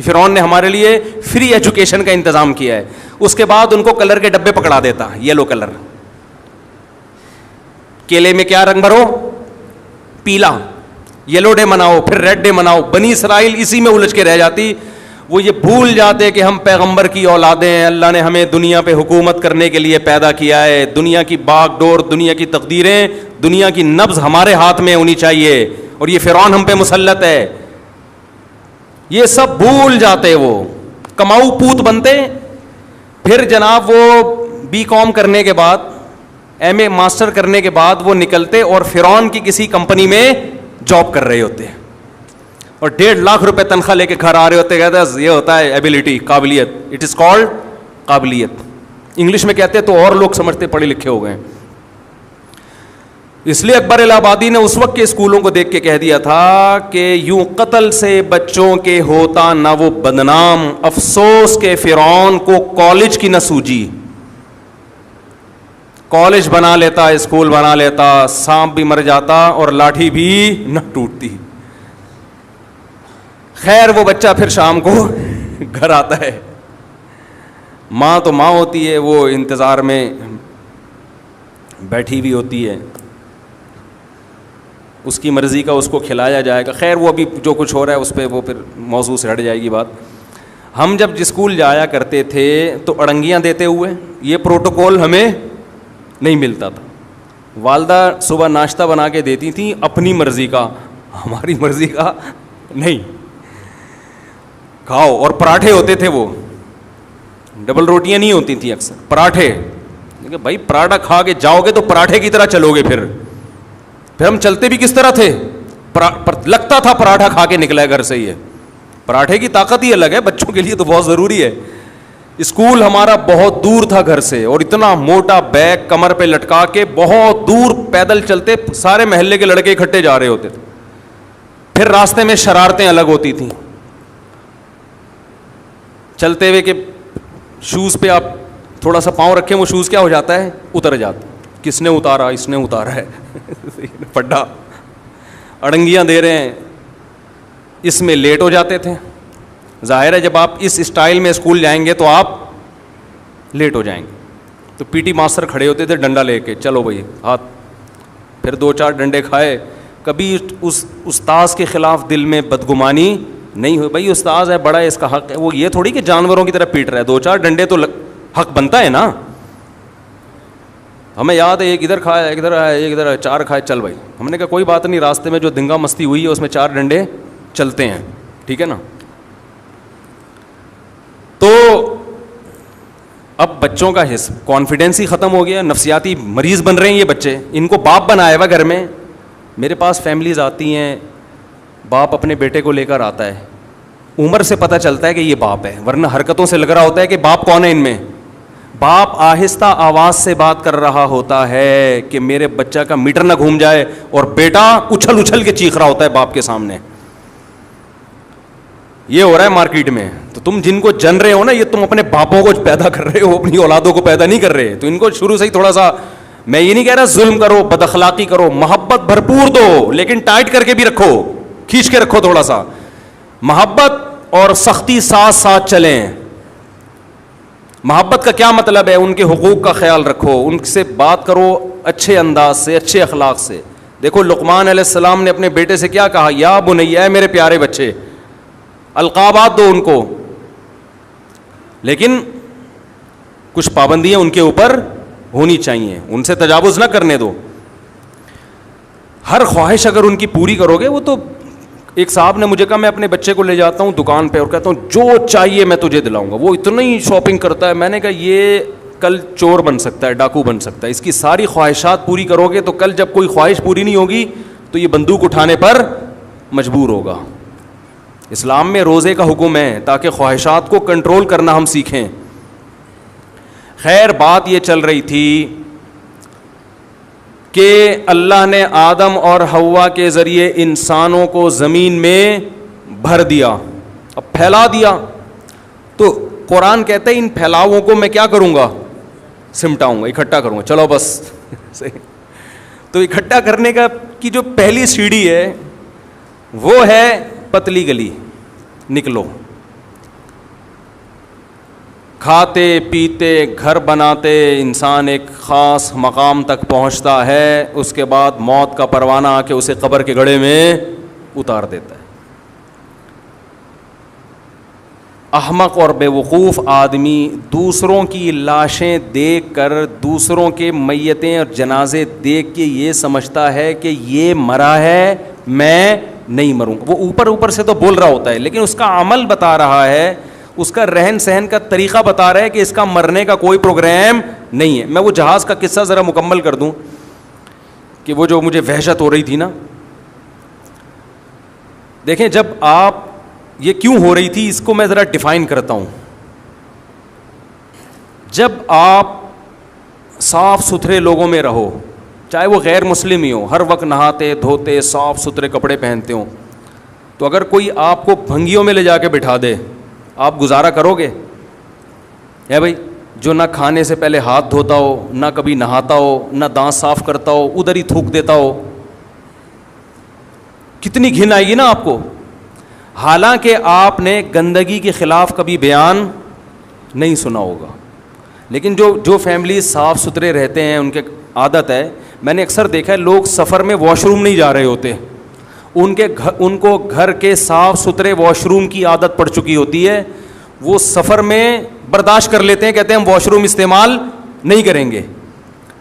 فرعون نے ہمارے لیے فری ایجوکیشن کا انتظام کیا ہے. اس کے بعد ان کو کلر کے ڈبے پکڑا دیتا, یلو کلر, کیلے میں کیا رنگ بھرو, پیلا, یلو ڈے مناؤ, پھر ریڈ ڈے مناؤ. بنی اسرائیل اسی میں الجھ کے رہ جاتی. وہ یہ بھول جاتے کہ ہم پیغمبر کی اولادیں ہیں, اللہ نے ہمیں دنیا پہ حکومت کرنے کے لیے پیدا کیا ہے, دنیا کی باغ ڈور, دنیا کی تقدیریں, دنیا کی نبض ہمارے ہاتھ میں ہونی چاہیے, اور یہ فرعون ہم پہ مسلط ہے. یہ سب بھول جاتے, وہ کماؤ پوت بنتے. پھر جناب وہ بی کام کرنے کے بعد ایم اے ماسٹر کرنے کے بعد وہ نکلتے اور فرعون کی کسی کمپنی میں جاب کر رہے ہوتے اور 1.5 لاکھ روپے تنخواہ لے کے گھر آ رہے ہوتے. کہتے ہیں یہ ہوتا ہے ایبلٹی, قابلیت. اٹ از کالڈ قابلیت. انگلش میں کہتے ہیں تو اور لوگ سمجھتے پڑھے لکھے ہو گئے ہیں. اس لیے اکبر الہ آبادی نے اس وقت کے اسکولوں کو دیکھ کے کہہ دیا تھا کہ یوں قتل سے بچوں کے ہوتا نہ وہ بدنام, افسوس کے فرعون کو کالج کی نہ سوجی. کالج بنا لیتا, اسکول بنا لیتا, سانپ بھی مر جاتا اور لاٹھی بھی نہ ٹوٹتی. خیر وہ بچہ پھر شام کو گھر آتا ہے, ماں تو ماں ہوتی ہے, وہ انتظار میں بیٹھی ہوئی ہوتی ہے, اس کی مرضی کا اس کو کھلایا جائے گا. خیر وہ ابھی جو کچھ ہو رہا ہے اس پہ وہ پھر موضوع سے ہٹ جائے گی بات. ہم جب اسکول جایا کرتے تھے تو اڑنگیاں دیتے ہوئے, یہ پروٹوکول ہمیں نہیں ملتا تھا. والدہ صبح ناشتہ بنا کے دیتی تھیں اپنی مرضی کا, ہماری مرضی کا نہیں. کھاؤ. اور پراٹھے ہوتے تھے, وہ ڈبل روٹیاں نہیں ہوتی تھیں, اکثر پراٹھے. بھائی پراٹھا کھا کے جاؤ گے تو پراٹھے کی طرح چلو گے. پھر ہم چلتے بھی کس طرح تھے, لگتا تھا پراٹھا کھا کے نکلا ہے گھر سے ہی ہے. پراٹھے کی طاقت ہی الگ ہے, بچوں کے لیے تو بہت ضروری ہے. اسکول ہمارا بہت دور تھا گھر سے, اور اتنا موٹا بیگ کمر پہ لٹکا کے بہت دور پیدل چلتے, سارے محلے کے لڑکے اکٹھے جا رہے ہوتے تھے. پھر راستے میں شرارتیں الگ ہوتی تھیں. چلتے ہوئے کہ شوز پہ آپ تھوڑا سا پاؤں رکھیں, وہ شوز کیا ہو جاتا ہے, اتر جاتا. کس نے اتارا, اس نے اتارا ہے, پڈا. اڑنگیاں دے رہے ہیں, اس میں لیٹ ہو جاتے تھے. ظاہر ہے جب آپ اس اسٹائل میں اسکول جائیں گے تو آپ لیٹ ہو جائیں گے. تو پی ٹی ماسٹر کھڑے ہوتے تھے ڈنڈا لے کے, چلو بھائی ہاتھ. پھر 2-4 ڈنڈے کھائے. کبھی اس استاذ کے خلاف دل میں بدگمانی نہیں ہوئی, بھائی استاذ ہے, بڑا ہے, اس کا حق ہے. وہ یہ تھوڑی کہ جانوروں کی طرح پیٹ رہا ہے, 2-4 ڈنڈے تو حق بنتا ہے نا. ہمیں یاد ہے ایک ادھر کھایا, ایک ادھر آیا, ایک ادھر 4 کھائے. چل بھائی, ہم نے کہا کوئی بات نہیں, راستے میں جو دنگا مستی ہوئی ہے اس میں 4 ڈنڈے چلتے ہیں, ٹھیک ہے نا. تو اب بچوں کا کانفیڈینس ہی ختم ہو گیا, نفسیاتی مریض بن رہے ہیں یہ بچے. ان کو باپ بنایا ہوا گھر میں. میرے پاس فیملیز آتی ہیں, باپ اپنے بیٹے کو لے کر آتا ہے, عمر سے پتہ چلتا ہے کہ یہ باپ ہے, ورنہ حرکتوں سے لگ رہا ہوتا ہے کہ باپ کون ہے ان میں. باپ آہستہ آواز سے بات کر رہا ہوتا ہے کہ میرے بچہ کا میٹر نہ گھوم جائے, اور بیٹا اچھل اچھل کے چیخ رہا ہوتا ہے باپ کے سامنے. یہ ہو رہا ہے مارکیٹ میں. تو تم جن کو جن رہے ہو نا, یہ تم اپنے باپوں کو پیدا کر رہے ہو, اپنی اولادوں کو پیدا نہیں کر رہے. تو ان کو شروع سے ہی تھوڑا سا, میں یہ نہیں کہہ رہا ظلم کرو, بد اخلاقی کرو, محبت بھرپور دو, لیکن ٹائٹ کر کے بھی رکھو, کھینچ کے رکھو تھوڑا سا. محبت اور سختی ساتھ ساتھ چلیں. محبت کا کیا مطلب ہے, ان کے حقوق کا خیال رکھو, ان سے بات کرو اچھے انداز سے, اچھے اخلاق سے. دیکھو لقمان علیہ السلام نے اپنے بیٹے سے کیا کہا, یا بنیا, میرے پیارے بچے. القابات دو ان کو, لیکن کچھ پابندیاں ان کے اوپر ہونی چاہیے, ان سے تجاوز نہ کرنے دو. ہر خواہش اگر ان کی پوری کرو گے, وہ تو ایک صاحب نے مجھے کہا, میں اپنے بچے کو لے جاتا ہوں دکان پہ اور کہتا ہوں جو چاہیے میں تجھے دلاؤں گا, وہ اتنا ہی شاپنگ کرتا ہے. میں نے کہا یہ کل چور بن سکتا ہے, ڈاکو بن سکتا ہے. اس کی ساری خواہشات پوری کرو گے تو کل جب کوئی خواہش پوری نہیں ہوگی تو یہ بندوق اٹھانے پر مجبور ہوگا. اسلام میں روزے کا حکم ہے تاکہ خواہشات کو کنٹرول کرنا ہم سیکھیں. خیر بات یہ چل رہی تھی کہ اللہ نے آدم اور حوا کے ذریعے انسانوں کو زمین میں بھر دیا, اب پھیلا دیا. تو قرآن کہتا ہے ان پھیلاؤں کو میں کیا کروں گا, سمٹاؤں گا, اکٹھا کروں گا. چلو بس تو اکٹھا کرنے کا کی جو پہلی سیڑھی ہے وہ ہے پتلی گلی. نکلو, کھاتے پیتے گھر بناتے انسان ایک خاص مقام تک پہنچتا ہے, اس کے بعد موت کا پروانہ آ کے اسے قبر کے گڑھے میں اتار دیتا ہے. احمق اور بے وقوف آدمی دوسروں کی لاشیں دیکھ کر, دوسروں کے میتیں اور جنازے دیکھ کے یہ سمجھتا ہے کہ یہ مرا ہے, میں نہیں مروں گا. وہ اوپر سے تو بول رہا ہوتا ہے, لیکن اس کا عمل بتا رہا ہے, اس کا رہن سہن کا طریقہ بتا رہا ہے کہ اس کا مرنے کا کوئی پروگرام نہیں ہے. میں وہ جہاز کا قصہ ذرا مکمل کر دوں کہ وہ جو مجھے وحشت ہو رہی تھی نا. دیکھیں جب آپ یہ کیوں ہو رہی تھی اس کو میں ذرا ڈیفائن کرتا ہوں. جب آپ صاف ستھرے لوگوں میں رہو, چاہے وہ غیر مسلم ہی ہو, ہر وقت نہاتے دھوتے صاف ستھرے کپڑے پہنتے ہوں, تو اگر کوئی آپ کو بھنگیوں میں لے جا کے بٹھا دے, آپ گزارا کرو گے؟ ہے بھائی, جو نہ کھانے سے پہلے ہاتھ دھوتا ہو, نہ کبھی نہاتا ہو, نہ دانت صاف کرتا ہو, ادھر ہی تھوک دیتا ہو, کتنی گھن آئے گی نا آپ کو. حالانکہ آپ نے گندگی کے خلاف کبھی بیان نہیں سنا ہوگا, لیکن جو فیملی صاف ستھرے رہتے ہیں ان کے عادت ہے, میں نے اکثر دیکھا ہے لوگ سفر میں واش روم نہیں جا رہے ہوتے, ان کو گھر کے صاف ستھرے واش روم کی عادت پڑ چکی ہوتی ہے, وہ سفر میں برداشت کر لیتے ہیں, کہتے ہیں ہم واش روم استعمال نہیں کریں گے.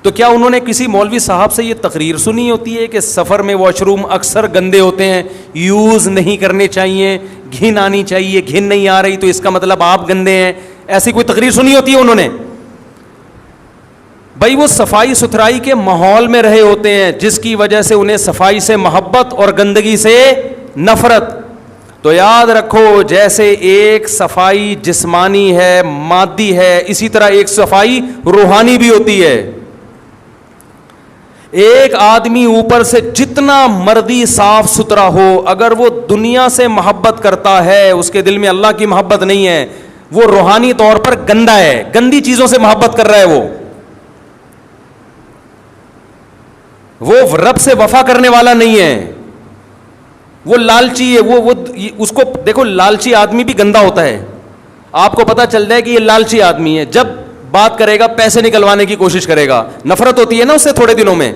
تو کیا انہوں نے کسی مولوی صاحب سے یہ تقریر سنی ہوتی ہے کہ سفر میں واش روم اکثر گندے ہوتے ہیں, یوز نہیں کرنے چاہیے, گھن آنی چاہیے, گھن نہیں آ رہی تو اس کا مطلب آپ گندے ہیں, ایسی کوئی تقریر سنی ہوتی ہے انہوں نے؟ بھائی وہ صفائی ستھرائی کے ماحول میں رہے ہوتے ہیں جس کی وجہ سے انہیں صفائی سے محبت اور گندگی سے نفرت. تو یاد رکھو جیسے ایک صفائی جسمانی ہے, مادی ہے, اسی طرح ایک صفائی روحانی بھی ہوتی ہے. ایک آدمی اوپر سے جتنا مرضی صاف ستھرا ہو, اگر وہ دنیا سے محبت کرتا ہے, اس کے دل میں اللہ کی محبت نہیں ہے, وہ روحانی طور پر گندا ہے, گندی چیزوں سے محبت کر رہا ہے, وہ رب سے وفا کرنے والا نہیں ہے, وہ لالچی ہے. وہ اس کو دیکھو, لالچی آدمی بھی گندا ہوتا ہے. آپ کو پتا چل جائے کہ یہ لالچی آدمی ہے جب بات کرے گا پیسے نکلوانے کی کوشش کرے گا, نفرت ہوتی ہے نا اس سے تھوڑے دنوں میں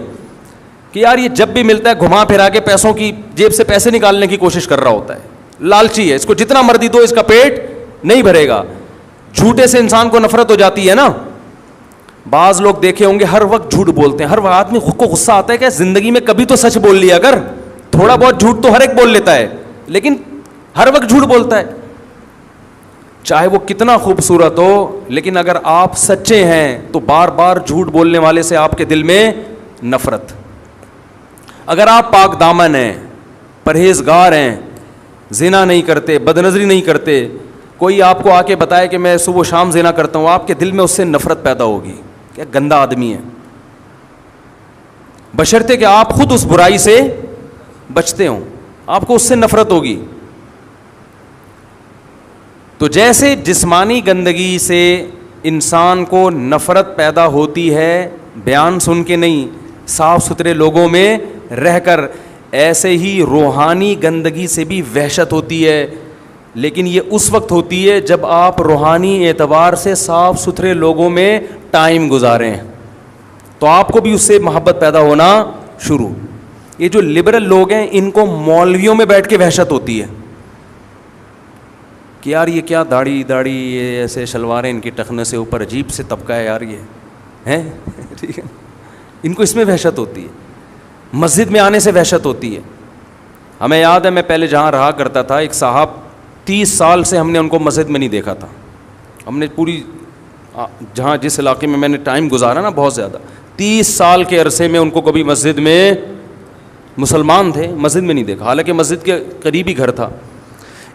کہ یار یہ جب بھی ملتا ہے گھما پھرا کے پیسوں کی جیب سے پیسے نکالنے کی کوشش کر رہا ہوتا ہے. لالچی ہے, اس کو جتنا مرضی دو اس کا پیٹ نہیں بھرے گا. جھوٹے سے انسان کو نفرت ہو جاتی ہے نا. بعض لوگ دیکھے ہوں گے ہر وقت جھوٹ بولتے ہیں, ہر آدمی خود کو غصہ آتا ہے کہ زندگی میں کبھی تو سچ بول لیا کر, تھوڑا بہت جھوٹ تو ہر ایک بول لیتا ہے, لیکن ہر وقت جھوٹ بولتا ہے, چاہے وہ کتنا خوبصورت ہو. لیکن اگر آپ سچے ہیں تو بار بار جھوٹ بولنے والے سے آپ کے دل میں نفرت. اگر آپ پاک دامن ہیں, پرہیزگار ہیں, زنا نہیں کرتے, بدنظری نہیں کرتے, کوئی آپ کو آ کے بتائے کہ میں صبح و شام زنا کرتا ہوں, آپ کے دل میں اس سے نفرت پیدا ہوگی, کیا گندا آدمی ہے, بشرطے کہ آپ خود اس برائی سے بچتے ہوں, آپ کو اس سے نفرت ہوگی. تو جیسے جسمانی گندگی سے انسان کو نفرت پیدا ہوتی ہے بیان سن کے نہیں, صاف ستھرے لوگوں میں رہ کر, ایسے ہی روحانی گندگی سے بھی وحشت ہوتی ہے. لیکن یہ اس وقت ہوتی ہے جب آپ روحانی اعتبار سے صاف ستھرے لوگوں میں ٹائم گزاریں, تو آپ کو بھی اس سے محبت پیدا ہونا شروع. یہ جو لبرل لوگ ہیں ان کو مولویوں میں بیٹھ کے وحشت ہوتی ہے کہ یار یہ کیا داڑھی یہ ایسے شلواریں ان کی ٹخنے سے اوپر, عجیب سے طبقہ ہے یار یہ ہیں, ٹھیک ہے, ان کو اس میں وحشت ہوتی ہے. مسجد میں آنے سے وحشت ہوتی ہے. ہمیں یاد ہے میں پہلے جہاں رہا کرتا تھا, ایک صاحب 30 سال سے ہم نے ان کو مسجد میں نہیں دیکھا تھا. ہم نے پوری جہاں جس علاقے میں نے ٹائم گزارا نا بہت زیادہ, 30 سال کے عرصے میں ان کو کبھی مسجد میں, مسلمان تھے, مسجد میں نہیں دیکھا, حالانکہ مسجد کے قریبی گھر تھا.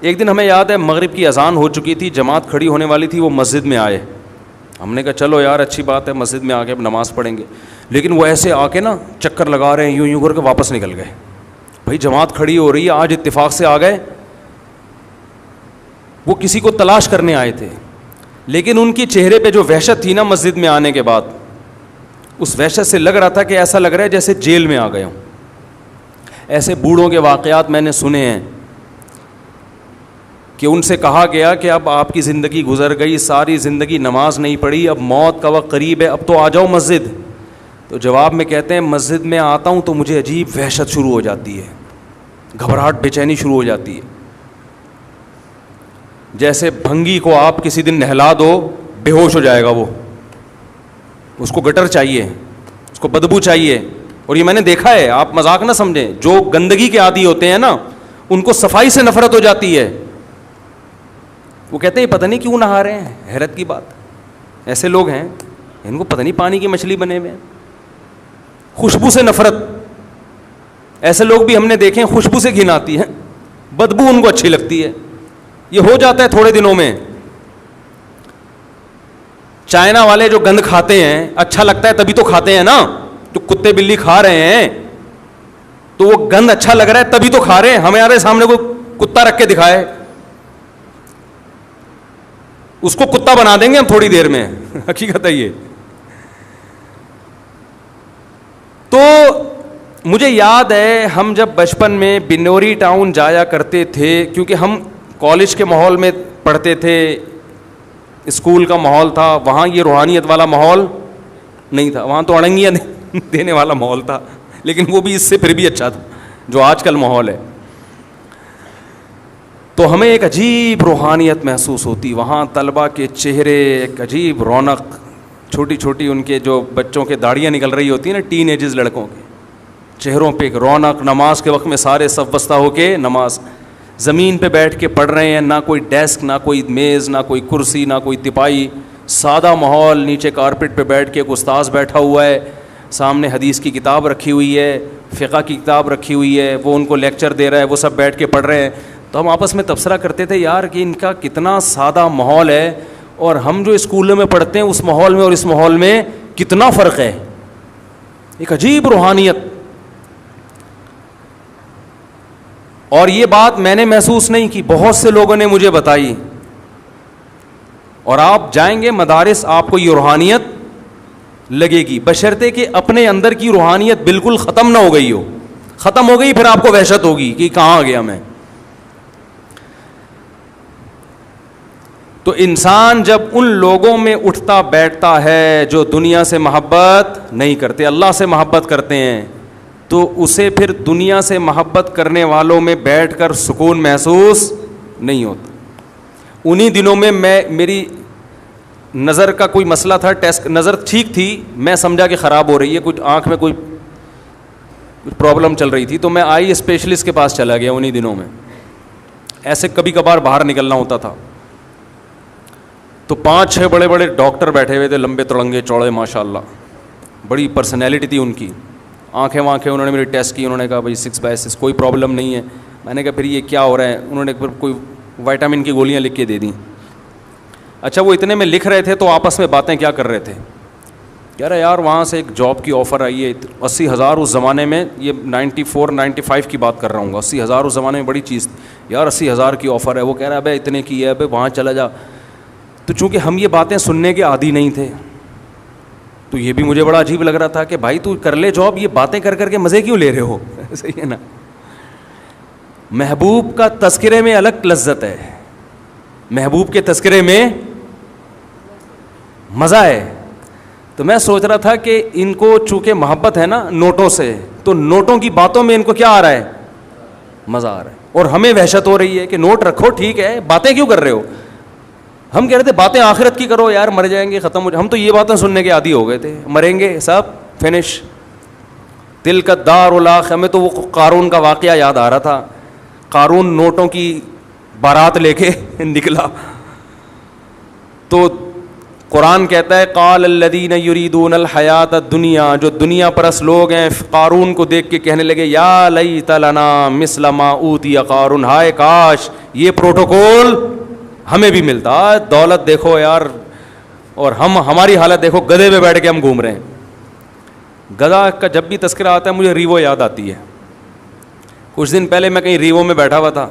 ایک دن ہمیں یاد ہے مغرب کی اذان ہو چکی تھی, جماعت کھڑی ہونے والی تھی, وہ مسجد میں آئے. ہم نے کہا چلو یار اچھی بات ہے, مسجد میں آ کے اب نماز پڑھیں گے. لیکن وہ ایسے آ کے نا چکر لگا رہے ہیں, یوں کر کے واپس نکل گئے. بھائی جماعت کھڑی ہو رہی ہے, آج اتفاق سے آ گئے, وہ کسی کو تلاش کرنے آئے تھے. لیکن ان کی چہرے پہ جو وحشت تھی نا مسجد میں آنے کے بعد, اس وحشت سے لگ رہا تھا کہ ایسا لگ رہا ہے جیسے جیل میں آ گئے ہوں. ایسے بوڑھوں کے واقعات میں نے سنے ہیں کہ ان سے کہا گیا کہ اب آپ کی زندگی گزر گئی, ساری زندگی نماز نہیں پڑھی, اب موت کا وقت قریب ہے, اب تو آ جاؤ مسجد. تو جواب میں کہتے ہیں مسجد میں آتا ہوں تو مجھے عجیب وحشت شروع ہو جاتی ہے, گھبراہٹ بے چینی شروع ہو جاتی ہے. جیسے بھنگی کو آپ کسی دن نہلا دو, بے ہوش ہو جائے گا وہ, اس کو گٹر چاہیے, اس کو بدبو چاہیے. اور یہ میں نے دیکھا ہے, آپ مذاق نہ سمجھیں, جو گندگی کے عادی ہوتے ہیں نا ان کو صفائی سے نفرت ہو جاتی ہے. وہ کہتے ہیں پتہ نہیں کیوں نہا رہے ہیں. حیرت کی بات, ایسے لوگ ہیں ان کو پتہ نہیں پانی کی مچھلی بنے ہوئے ہیں. خوشبو سے نفرت, ایسے لوگ بھی ہم نے دیکھے ہیں, خوشبو سے گھن آتی ہے, بدبو ان کو اچھی لگتی ہے. یہ ہو جاتا ہے تھوڑے دنوں میں. چائنا والے جو گند کھاتے ہیں اچھا لگتا ہے تبھی تو کھاتے ہیں نا. جو کتے بلی کھا رہے ہیں تو وہ گند اچھا لگ رہا ہے تبھی تو کھا رہے ہیں. ہمارے سامنے کوئی کتا رکھ کے دکھائے, اس کو کتا بنا دیں گے ہم تھوڑی دیر میں. حقیقت ہے یہ. تو مجھے یاد ہے ہم جب بچپن میں بنوری ٹاؤن جایا کرتے تھے, کیونکہ ہم کالج کے ماحول میں پڑھتے تھے, اسکول کا ماحول تھا, وہاں یہ روحانیت والا ماحول نہیں تھا. وہاں تو اڑنگیاں دینے والا ماحول تھا, لیکن وہ بھی اس سے پھر بھی اچھا تھا جو آج کل ماحول ہے. تو ہمیں ایک عجیب روحانیت محسوس ہوتی وہاں. طلباء کے چہرے ایک عجیب رونق, چھوٹی چھوٹی ان کے جو بچوں کے داڑیاں نکل رہی ہوتی ہیں نا, ٹین ایجز لڑکوں کے چہروں پہ ایک رونق. نماز کے وقت میں سارے صف بستہ ہو کے نماز, زمین پہ بیٹھ کے پڑھ رہے ہیں, نہ کوئی ڈیسک, نہ کوئی میز, نہ کوئی کرسی, نہ کوئی تپائی, سادہ ماحول. نیچے کارپیٹ پہ بیٹھ کے ایک استاذ بیٹھا ہوا ہے, سامنے حدیث کی کتاب رکھی ہوئی ہے, فقہ کی کتاب رکھی ہوئی ہے, وہ ان کو لیکچر دے رہا ہے, وہ سب بیٹھ کے پڑھ رہے ہیں. تو ہم آپس میں تبصرہ کرتے تھے یار کہ ان کا کتنا سادہ ماحول ہے, اور ہم جو اسکولوں میں پڑھتے ہیں اس ماحول میں اور اس ماحول میں کتنا فرق ہے. ایک عجیب روحانیت. اور یہ بات میں نے محسوس نہیں کی, بہت سے لوگوں نے مجھے بتائی. اور آپ جائیں گے مدارس, آپ کو یہ روحانیت لگے گی, بشرطے کہ اپنے اندر کی روحانیت بالکل ختم نہ ہو گئی ہو. ختم ہو گئی پھر آپ کو وحشت ہوگی کہ کہاں آ گیا میں. تو انسان جب ان لوگوں میں اٹھتا بیٹھتا ہے جو دنیا سے محبت نہیں کرتے, اللہ سے محبت کرتے ہیں, تو اسے پھر دنیا سے محبت کرنے والوں میں بیٹھ کر سکون محسوس نہیں ہوتا. انہی دنوں میں میری نظر کا کوئی مسئلہ تھا, ٹیسٹ نظر ٹھیک تھی, میں سمجھا کہ خراب ہو رہی ہے, کچھ آنکھ میں کوئی پرابلم چل رہی تھی, تو میں آئی اسپیشلسٹ کے پاس چلا گیا انہی دنوں میں. ایسے کبھی کبھار باہر نکلنا ہوتا تھا, تو 5-6 بڑے بڑے ڈاکٹر بیٹھے ہوئے تھے, لمبے تڑنگے چوڑے, ماشاء اللہ بڑی پرسنالٹی تھی ان کی. آنکھیں انہوں نے میری ٹیسٹ کی, انہوں نے کہا بھائی 6/6 کوئی پرابلم نہیں ہے. میں نے کہا پھر یہ کیا ہو رہا ہے؟ انہوں نے پھر کوئی وائٹامن کی گولیاں لکھ کے دے دیں. اچھا وہ اتنے میں لکھ رہے تھے تو آپس میں باتیں کیا کر رہے تھے, کہہ رہے یار وہاں سے ایک جاب کی آفر آئی ہے 80,000 اس زمانے میں, یہ 94-95 کی بات کر رہا ہوں گا, 80,000 اس زمانے میں بڑی چیز تھی یار, 80,000 کی آفر ہے. وہ کہہ رہا ہے بھائی اتنے کی ہے, بھائی وہاں چلا جا. تو چونکہ ہم یہ باتیں سننے کے عادی نہیں تھے, تو یہ بھی مجھے بڑا عجیب لگ رہا تھا کہ بھائی تو کر لے جاب, یہ باتیں کر کر کے مزے کیوں لے رہے ہو؟ صحیح ہے نا. محبوب کا تذکرے میں الگ لذت ہے, محبوب کے تذکرے میں مزہ ہے. تو میں سوچ رہا تھا کہ ان کو چونکہ محبت ہے نا نوٹوں سے, تو نوٹوں کی باتوں میں ان کو کیا آ رہا ہے؟ مزہ آ رہا ہے. اور ہمیں وحشت ہو رہی ہے کہ نوٹ رکھو ٹھیک ہے, باتیں کیوں کر رہے ہو؟ ہم کہہ رہے تھے باتیں آخرت کی کرو یار, مر جائیں گے ختم ہو جائے. ہم تو یہ باتیں سننے کے عادی ہو گئے تھے, مریں گے سب فنش. تلک الدار الاخرہ, ہمیں تو وہ قارون کا واقعہ یاد آ رہا تھا. قارون نوٹوں کی بارات لے کے نکلا, تو قرآن کہتا ہے قال الذین یریدون الحیات الدنیا, جو دنیا پرست لوگ ہیں قارون کو دیکھ کے کہنے لگے یا لیت لنا مثل ما اوتی قارون, ہائے کاش یہ پروٹوکول ہمیں بھی ملتا. دولت دیکھو یار, اور ہماری حالت دیکھو, گدھے پہ بیٹھ کے ہم گھوم رہے ہیں. گدھا کا جب بھی تذکرہ آتا ہے مجھے ریوو یاد آتی ہے. کچھ دن پہلے میں کہیں ریوو میں بیٹھا ہوا تھا,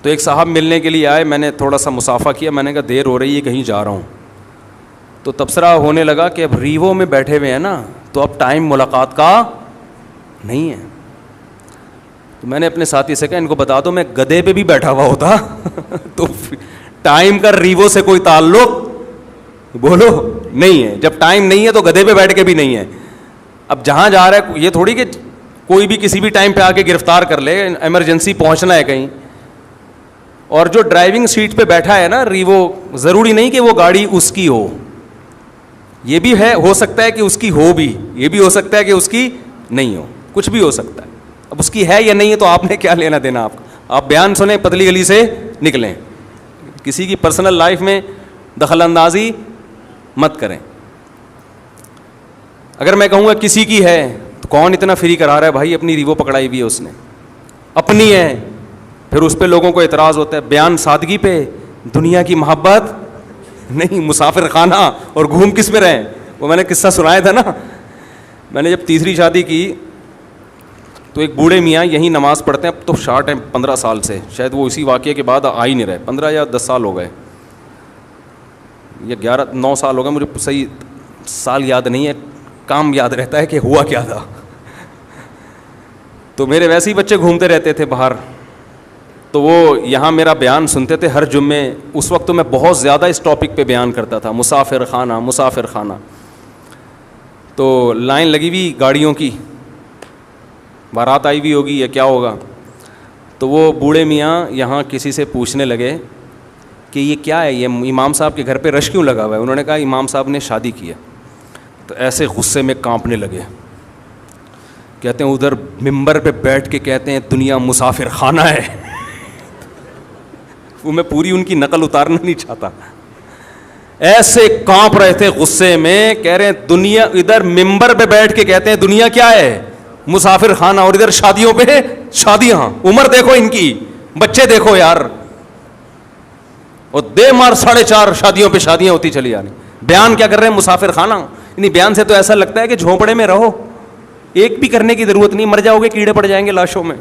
تو ایک صاحب ملنے کے لیے آئے, میں نے تھوڑا سا مصافحہ کیا, میں نے کہا دیر ہو رہی ہے کہیں جا رہا ہوں. تو تبصرہ ہونے لگا کہ اب ریوو میں بیٹھے ہوئے ہیں نا, تو اب ٹائم ملاقات کا نہیں ہے. تو میں نے اپنے ساتھی سے کہا ان کو بتا دو میں گدھے پہ بھی بیٹھا ہوا ہوتا تو ٹائم کا ریوو سے کوئی تعلق بولو نہیں ہے. جب ٹائم نہیں ہے تو گدھے پہ بیٹھ کے بھی نہیں ہے. اب جہاں جا رہا ہے یہ تھوڑی کہ کوئی بھی کسی بھی ٹائم پہ آ کے گرفتار کر لے, ایمرجنسی پہنچنا ہے کہیں. اور جو ڈرائیونگ سیٹ پہ بیٹھا ہے نا ریوو, ضروری نہیں کہ وہ گاڑی اس کی ہو, یہ بھی ہے, ہو سکتا ہے کہ اس کی ہو بھی, یہ بھی ہو سکتا ہے کہ اس کی نہیں ہو, کچھ بھی ہو سکتا ہے. اب اس کی ہے یا نہیں ہے تو آپ نے کیا لینا دینا, آپ بیان سنیں پتلی گلی سے نکلیں. کسی کی پرسنل لائف میں دخل اندازی مت کریں. اگر میں کہوں گا کسی کی ہے تو کون اتنا فری کرا رہا ہے بھائی؟ اپنی ریوو پکڑائی ہوئی ہے اس نے, اپنی ہے. پھر اس پہ لوگوں کو اعتراض ہوتا ہے, بیان سادگی پہ, دنیا کی محبت نہیں, مسافر خانہ اور گھوم کس میں رہیں. وہ میں نے قصہ سنایا تھا نا, میں نے جب تیسری شادی کی تو ایک بوڑھے میاں یہیں نماز پڑھتے ہیں, اب تو شارٹ ہیں 15 سال سے, شاید وہ اسی واقعے کے بعد آ ہی نہیں رہے, 15 یا 10 سال ہو گئے یا 9 سال ہو گئے, مجھے صحیح سال یاد نہیں ہے, کام یاد رہتا ہے کہ ہوا کیا تھا. تو میرے ویسے ہی بچے گھومتے رہتے تھے باہر, تو وہ یہاں میرا بیان سنتے تھے ہر جمعے. اس وقت تو میں بہت زیادہ اس ٹاپک پہ بیان کرتا تھا, مسافر خانہ مسافر خانہ. تو لائن لگی ہوئی گاڑیوں کی, بارات آئی ہوئی ہوگی یا کیا ہوگا. تو وہ بوڑھے میاں یہاں کسی سے پوچھنے لگے کہ یہ کیا ہے, یہ امام صاحب کے گھر پہ رش کیوں لگا ہوا ہے. انہوں نے کہا امام صاحب نے شادی کی ہے. تو ایسے غصے میں کانپنے لگے, کہتے ہیں ادھر ممبر پہ بیٹھ کے کہتے ہیں دنیا مسافر خانہ ہے. وہ میں پوری ان کی نقل اتارنا نہیں چاہتا, ایسے کانپ رہے تھے غصے میں, کہہ رہے ہیں دنیا, ادھر ممبر پہ بیٹھ کے کہتے ہیں دنیا کیا ہے, مسافر خانہ, اور ادھر شادیوں پہ شادیاں, عمر دیکھو ان کی, بچے دیکھو یار, اور دے مار 4.5 شادیوں پہ شادیاں ہوتی چلی جا رہی. بیان کیا کر رہے ہیں, مسافر خانہ. یعنی بیان سے تو ایسا لگتا ہے کہ جھونپڑے میں رہو, ایک بھی کرنے کی ضرورت نہیں, مر جاؤ گے کیڑے پڑ جائیں گے لاشوں میں,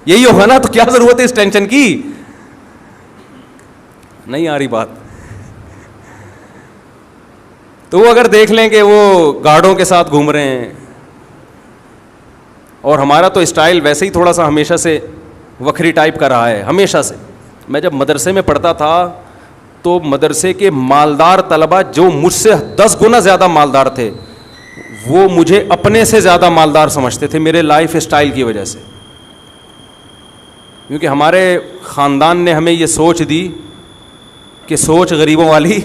یہی ہوگا نا, تو کیا ضرورت ہے اس ٹینشن کی. نہیں آ رہی بات. تو وہ اگر دیکھ لیں کہ وہ گارڈوں کے ساتھ گھوم رہے ہیں, اور ہمارا تو اسٹائل ویسے ہی تھوڑا سا ہمیشہ سے وکھری ٹائپ کا رہا ہے, ہمیشہ سے. میں جب مدرسے میں پڑھتا تھا تو مدرسے کے مالدار طلبہ جو مجھ سے 10 گنا زیادہ مالدار تھے, وہ مجھے اپنے سے زیادہ مالدار سمجھتے تھے میرے لائف اسٹائل کی وجہ سے. کیونکہ ہمارے خاندان نے ہمیں یہ سوچ دی کہ سوچ غریبوں والی,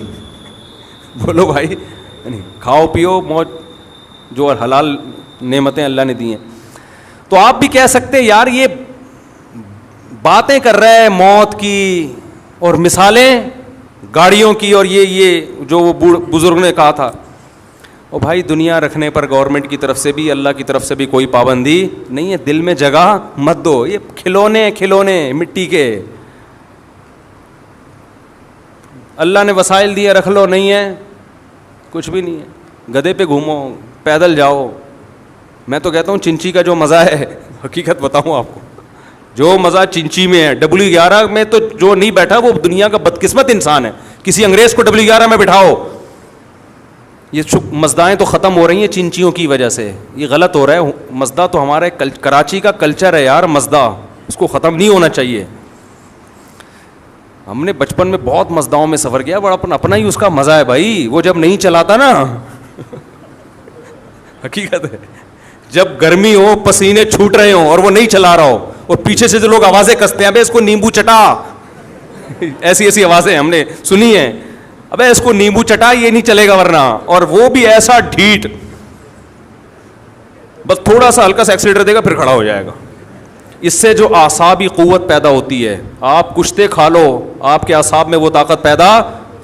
بولو بھائی, کھاؤ پیو موج, جو حلال نعمتیں اللہ نے دی ہیں. تو آپ بھی کہہ سکتے یار یہ باتیں کر رہے ہیں موت کی اور مثالیں گاڑیوں کی, اور یہ جو وہ بزرگ نے کہا تھا. اور بھائی دنیا رکھنے پر گورنمنٹ کی طرف سے بھی اللہ کی طرف سے بھی کوئی پابندی نہیں ہے, دل میں جگہ مت دو. یہ کھلونے مٹی کے, اللہ نے وسائل دیے رکھ لو, نہیں ہے کچھ بھی نہیں ہے. گدھے پہ گھومو, پیدل جاؤ. میں تو کہتا ہوں چنچی کا جو مزہ ہے, حقیقت بتاؤں آپ کو, جو مزہ چنچی میں ہے, W11 میں تو جو نہیں بیٹھا وہ دنیا کا بدقسمت انسان ہے. کسی انگریز کو W11 میں بٹھاؤ, یہ مزدائیں تو ختم ہو رہی ہیں چنچیوں کی وجہ سے. یہ غلط ہو رہا ہے. مزدا تو ہمارے کراچی کا کلچر ہے یار, مزدا, اس کو ختم نہیں ہونا چاہیے. ہم نے بچپن میں بہت مزداؤں میں سفر کیا, بڑا اپنا ہی اس کا مزہ ہے بھائی. وہ جب نہیں چلاتا نا, حقیقت ہے, جب گرمی ہو, پسینے چھوٹ رہے ہوں اور وہ نہیں چلا رہا ہو, اور پیچھے سے جو لوگ آوازیں کستے ہیں, ابے اس کو نیمبو چٹا, ایسی آوازیں ہم نے سنی ہیں, ابے اس کو نیمبو چٹا, یہ نہیں چلے گا ورنہ. اور وہ بھی ایسا ڈھیٹ, بس تھوڑا سا ہلکا سا ایکسیلیٹر دے گا پھر کھڑا ہو جائے گا. اس سے جو اعصابی قوت پیدا ہوتی ہے, آپ کشتے کھا لو, آپ کے اعصاب میں وہ طاقت پیدا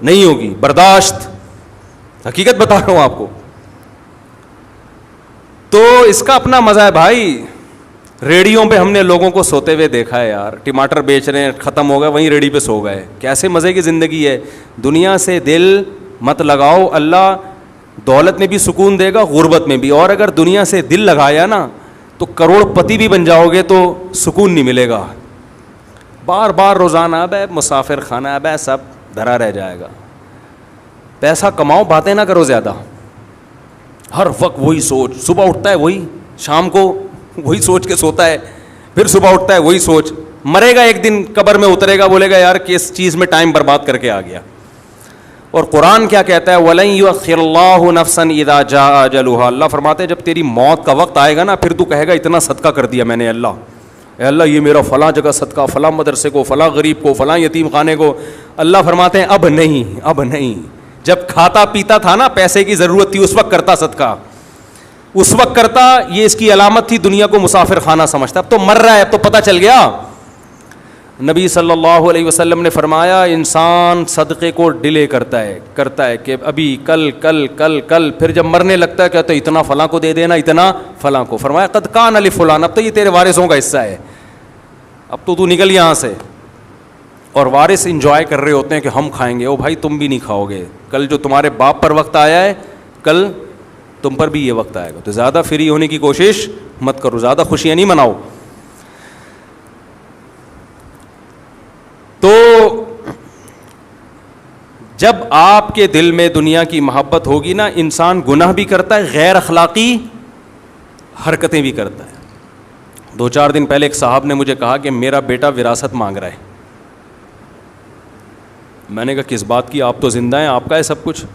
نہیں ہوگی. برداشت, حقیقت بتا رہا ہوں آپ کو. تو اس کا اپنا مزہ ہے بھائی. ریڑیوں پہ ہم نے لوگوں کو سوتے ہوئے دیکھا ہے یار, ٹماٹر بیچ رہے ہیں, ختم ہو گئے, وہیں ریڑی پہ سو گئے. کیسے مزے کی زندگی ہے. دنیا سے دل مت لگاؤ, اللہ دولت میں بھی سکون دے گا, غربت میں بھی. اور اگر دنیا سے دل لگایا نا تو کروڑ پتی بھی بن جاؤ گے تو سکون نہیں ملے گا. بار بار روزانہ اب مسافر خانہ, اب سب دھرا رہ جائے گا. پیسہ کماؤ, باتیں نہ کرو زیادہ. ہر وقت وہی سوچ, صبح اٹھتا ہے وہی, شام کو وہی سوچ کے سوتا ہے, پھر صبح اٹھتا ہے وہی سوچ. مرے گا ایک دن, قبر میں اترے گا, بولے گا یار کس چیز میں ٹائم برباد کر کے آ گیا. اور قرآن کیا کہتا ہے, وَلَن يُؤَخِّرَ اللَّهُ نَفْسًا إِذَا جَاءَ أَجَلُهَا. اللہ فرماتے ہیں جب تیری موت کا وقت آئے گا نا, پھر تو کہے گا اتنا صدقہ کر دیا میں نے اللہ, اے اللہ یہ میرا فلاں جگہ صدقہ, فلاں مدرسے کو, فلاں غریب کو, فلاں یتیم خانے کو. اللہ فرماتے ہیں اب نہیں. جب کھاتا پیتا تھا نا, پیسے کی ضرورت تھی, اس وقت کرتا صدقہ, اس وقت کرتا. یہ اس کی علامت تھی, دنیا کو مسافر خانہ سمجھتا. اب تو مر رہا ہے, اب تو پتہ چل گیا. نبی صلی اللہ علیہ وسلم نے فرمایا انسان صدقے کو ڈیلے کرتا ہے کہ ابھی کل کل کل کل، پھر جب مرنے لگتا ہے کہتا ہے اتنا فلاں کو دے دینا، اتنا فلاں کو. فرمایا قد کان لفلان، اب تو یہ تیرے وارثوں کا حصہ ہے، اب تو نکل یہاں سے. اور وارث انجوائے کر رہے ہوتے ہیں کہ ہم کھائیں گے. او بھائی تم بھی نہیں کھاؤ گے، کل جو تمہارے باپ پر وقت آیا ہے کل تم پر بھی یہ وقت آئے گا. تو زیادہ فری ہونے کی کوشش مت کرو، زیادہ خوشیاں نہیں مناؤ. تو جب آپ کے دل میں دنیا کی محبت ہوگی نا، انسان گناہ بھی کرتا ہے، غیر اخلاقی حرکتیں بھی کرتا ہے. 2-4 دن پہلے ایک صاحب نے مجھے کہا کہ میرا بیٹا وراثت مانگ رہا ہے. میں نے کہا کس بات کی، آپ تو زندہ ہیں، آپ کا ہے سب کچھ.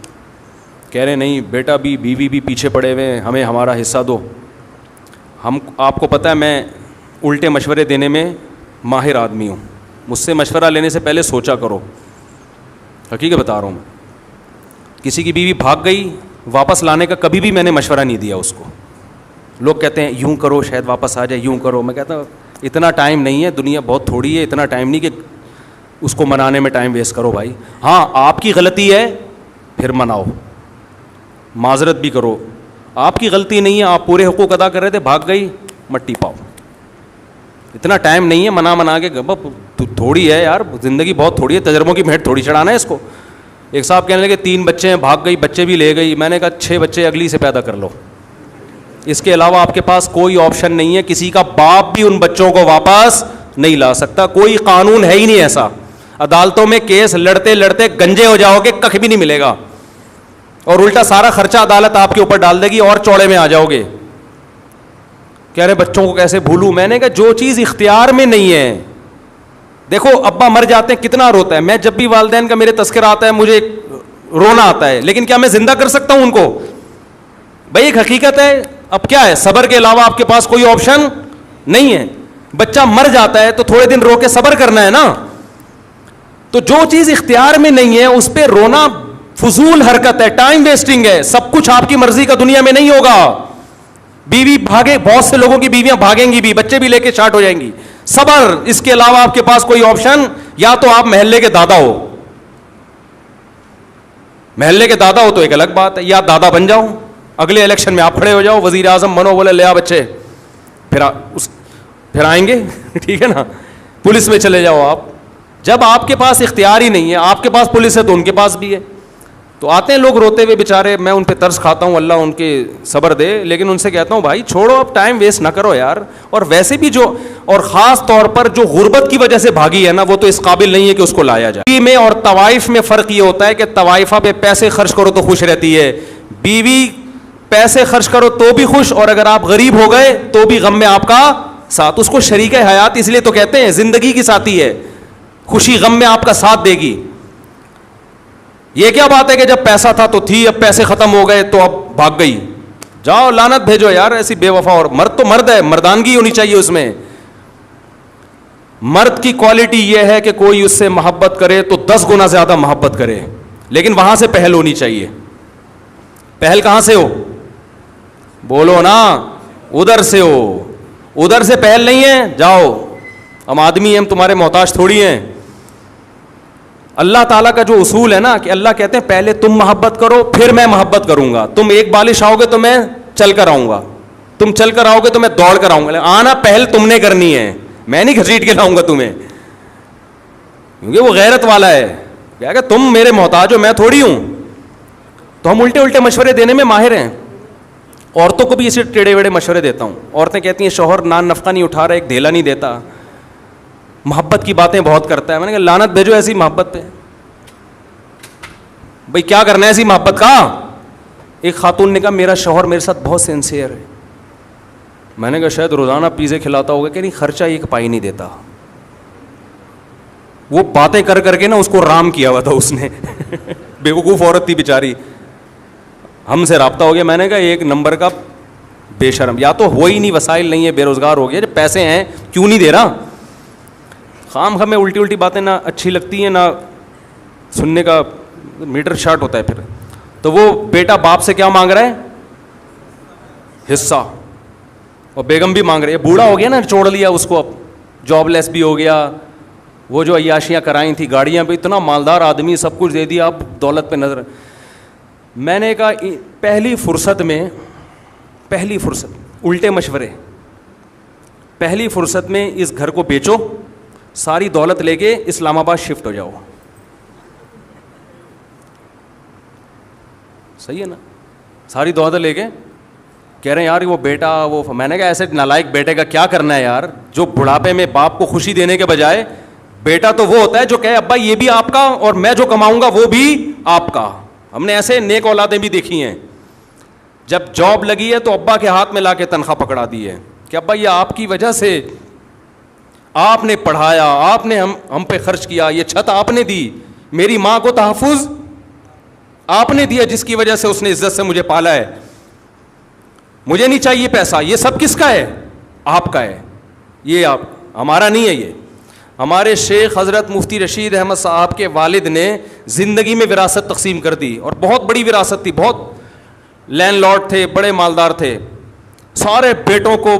کہہ رہے نہیں بیٹا بھی بیوی بھی پیچھے پڑے ہوئے ہیں، ہمیں ہمارا حصہ دو. آپ کو پتہ ہے میں الٹے مشورے دینے میں ماہر آدمی ہوں. مجھ سے مشورہ لینے سے پہلے سوچا کرو، حقیقت بتا رہا ہوں. کسی کی بیوی بھاگ گئی، واپس لانے کا کبھی بھی میں نے مشورہ نہیں دیا اس کو. لوگ کہتے ہیں یوں کرو شاید واپس آ جائے، یوں کرو. میں کہتا ہوں اتنا ٹائم نہیں ہے، دنیا بہت تھوڑی ہے، اتنا ٹائم نہیں کہ اس کو منانے میں ٹائم ویسٹ کرو بھائی. ہاں آپ کی غلطی ہے پھر مناؤ، معذرت بھی کرو. آپ کی غلطی نہیں ہے، آپ پورے حقوق ادا کر رہے تھے، بھاگ گئی، مٹی پاؤ. اتنا ٹائم نہیں ہے منا کے تھوڑی ہے یار، زندگی بہت تھوڑی ہے، تجربوں کی بھیٹ تھوڑی چڑھانا ہے اس کو. ایک صاحب کہنے لگے 3 بچے ہیں، بھاگ گئی، بچے بھی لے گئی. میں نے کہا 6 بچے اگلی سے پیدا کر لو، اس کے علاوہ آپ کے پاس کوئی آپشن نہیں ہے. کسی کا باپ بھی ان بچوں کو واپس نہیں لا سکتا، کوئی قانون ہے ہی نہیں ایسا. عدالتوں میں کیس لڑتے لڑتے گنجے ہو جاؤ گے، کخ بھی نہیں ملے گا، اور الٹا سارا خرچہ عدالت آپ کے اوپر ڈال دے گی اور چوڑے میں آ جاؤ گے. کہہ رہے بچوں کو کیسے بھولوں. میں نے کہا جو چیز اختیار میں نہیں ہے، دیکھو ابا مر جاتے ہیں کتنا روتا ہے. میں جب بھی والدین کا میرے تذکرہ آتا ہے مجھے رونا آتا ہے، لیکن کیا میں زندہ کر سکتا ہوں ان کو؟ بھائی ایک حقیقت ہے. اب کیا ہے، صبر کے علاوہ آپ کے پاس کوئی آپشن نہیں ہے. بچہ مر جاتا ہے تو تھوڑے دن رو کے صبر کرنا ہے نا. تو جو چیز اختیار میں نہیں ہے اس پہ رونا فضول حرکت ہے، ٹائم ویسٹنگ ہے. سب کچھ آپ کی مرضی کا دنیا میں نہیں ہوگا. بیوی بھاگے، بہت سے لوگوں کی بیویاں بھاگیں گی بھی، بچے بھی لے کے شارٹ ہو جائیں گی. صبر، اس کے علاوہ آپ کے پاس کوئی آپشن، یا تو آپ محلے کے دادا ہو، محلے کے دادا ہو تو ایک الگ بات ہے، یا دادا بن جاؤ، اگلے الیکشن میں آپ کھڑے ہو جاؤ، وزیر اعظم بنو، بولے لے آ بچے، پھر آئیں گے ٹھیک ہے نا. پولیس میں چلے جاؤ آپ. جب آپ کے پاس اختیار ہی نہیں ہے، آپ کے پاس پولیس ہے تو ان کے پاس بھی ہے. تو آتے ہیں لوگ روتے ہوئے بیچارے، میں ان پہ ترس کھاتا ہوں، اللہ ان کے صبر دے. لیکن ان سے کہتا ہوں بھائی چھوڑو، اب ٹائم ویسٹ نہ کرو یار. اور ویسے بھی جو، اور خاص طور پر جو غربت کی وجہ سے بھاگی ہے نا، وہ تو اس قابل نہیں ہے کہ اس کو لایا جائے. بیوی میں اور طوائف میں فرق یہ ہوتا ہے کہ طوائفہ پہ پیسے خرچ کرو تو خوش رہتی ہے، بیوی پیسے خرچ کرو تو بھی خوش، اور اگر آپ غریب ہو گئے تو بھی غم میں آپ کا ساتھ. اس کو شریک حیات اس لیے تو کہتے ہیں، زندگی کی ساتھی ہے، خوشی غم میں آپ کا ساتھ دے گی. یہ کیا بات ہے کہ جب پیسہ تھا تو تھی، اب پیسے ختم ہو گئے تو اب بھاگ گئی. جاؤ لعنت بھیجو یار ایسی بے وفا. اور مرد تو مرد ہے، مردانگی ہونی چاہیے اس میں. مرد کی کوالٹی یہ ہے کہ کوئی اس سے محبت کرے تو 10 گنا زیادہ محبت کرے، لیکن وہاں سے پہل ہونی چاہیے. پہل کہاں سے ہو؟ بولو نا، ادھر سے ہو. ادھر سے پہل نہیں ہے، جاؤ، ہم آدمی ہیں، ہم تمہارے محتاج تھوڑی ہیں. اللہ تعالیٰ کا جو اصول ہے نا کہ اللہ کہتے ہیں پہلے تم محبت کرو پھر میں محبت کروں گا. تم ایک بالش آؤ گے تو میں چل کر آؤں گا، تم چل کر آؤ گے تو میں دوڑ کر آؤں گا. آنا پہل تم نے کرنی ہے، میں نہیں گھسیٹ کے لاؤں گا تمہیں، کیونکہ وہ غیرت والا ہے. کیا کہ تم میرے محتاج ہو، میں تھوڑی ہوں. تو ہم الٹے مشورے دینے میں ماہر ہیں. عورتوں کو بھی اسے ٹیڑے ویڑے مشورے دیتا ہوں. عورتیں کہتی ہیں شوہر نان نفقہ نہیں اٹھا رہا، ایک دھیلا نہیں دیتا، محبت کی باتیں بہت کرتا ہے. میں نے کہا لعنت بھیجو ایسی محبت پہ. بھئی کیا کرنا ہے ایسی محبت کا؟ ایک خاتون نے کہا میرا شوہر میرے ساتھ بہت سینسیئر ہے. میں نے کہا شاید روزانہ پیزے کھلاتا ہوگا، کہ نہیں خرچہ ایک پائی نہیں دیتا. وہ باتیں کر کر کے نا اس کو رام کیا ہوا تھا اس نے بیوقوف عورت تھی بیچاری. ہم سے رابطہ ہو گیا. میں نے کہا ایک نمبر کا بے شرم، یا تو ہو ہی نہیں، وسائل نہیں ہے، بے روزگار ہو گیا، جب پیسے ہیں کیوں نہیں دے رہا. خام ہمیں الٹی باتیں نہ اچھی لگتی ہیں، نہ سننے کا میٹر شارٹ ہوتا ہے پھر. تو وہ بیٹا باپ سے کیا مانگ رہا ہے؟ حصہ. اور بیگم بھی مانگ رہی ہے. بوڑھا ہو گیا نا، چھوڑ لیا اس کو، اب جاب لیس بھی ہو گیا، وہ جو عیاشیاں کرائیں تھیں گاڑیاں پہ, اتنا مالدار آدمی, سب کچھ دے دیا, اب دولت پہ نظر. میں نے کہا پہلی فرصت الٹے مشورے, پہلی فرصت میں اس گھر کو بیچو, ساری دولت لے کے اسلام آباد شفٹ ہو جاؤ. صحیح ہے نا, ساری دولت لے کے. کہہ رہے ہیں یار وہ بیٹا وہ, میں نے کہا ایسے نالائق بیٹے کا کیا کرنا ہے یار, جو بڑھاپے میں باپ کو خوشی دینے کے بجائے, بیٹا تو وہ ہوتا ہے جو کہے ابا یہ بھی آپ کا اور میں جو کماؤں گا وہ بھی آپ کا. ہم نے ایسے نیک اولادیں بھی دیکھی ہیں, جب جاب لگی ہے تو ابا کے ہاتھ میں لا کے تنخواہ پکڑا دی ہے کہ ابا یہ آپ کی وجہ سے, آپ نے پڑھایا, آپ نے ہم پہ خرچ کیا, یہ چھت آپ نے دی, میری ماں کو تحفظ آپ نے دیا جس کی وجہ سے اس نے عزت سے مجھے پالا ہے, مجھے نہیں چاہیے پیسہ, یہ سب کس کا ہے, آپ کا ہے, یہ آپ ہمارا نہیں ہے. یہ ہمارے شیخ حضرت مفتی رشید احمد صاحب کے والد نے زندگی میں وراثت تقسیم کر دی, اور بہت بڑی وراثت تھی, بہت لینڈ لارڈ تھے, بڑے مالدار تھے, سارے بیٹوں کو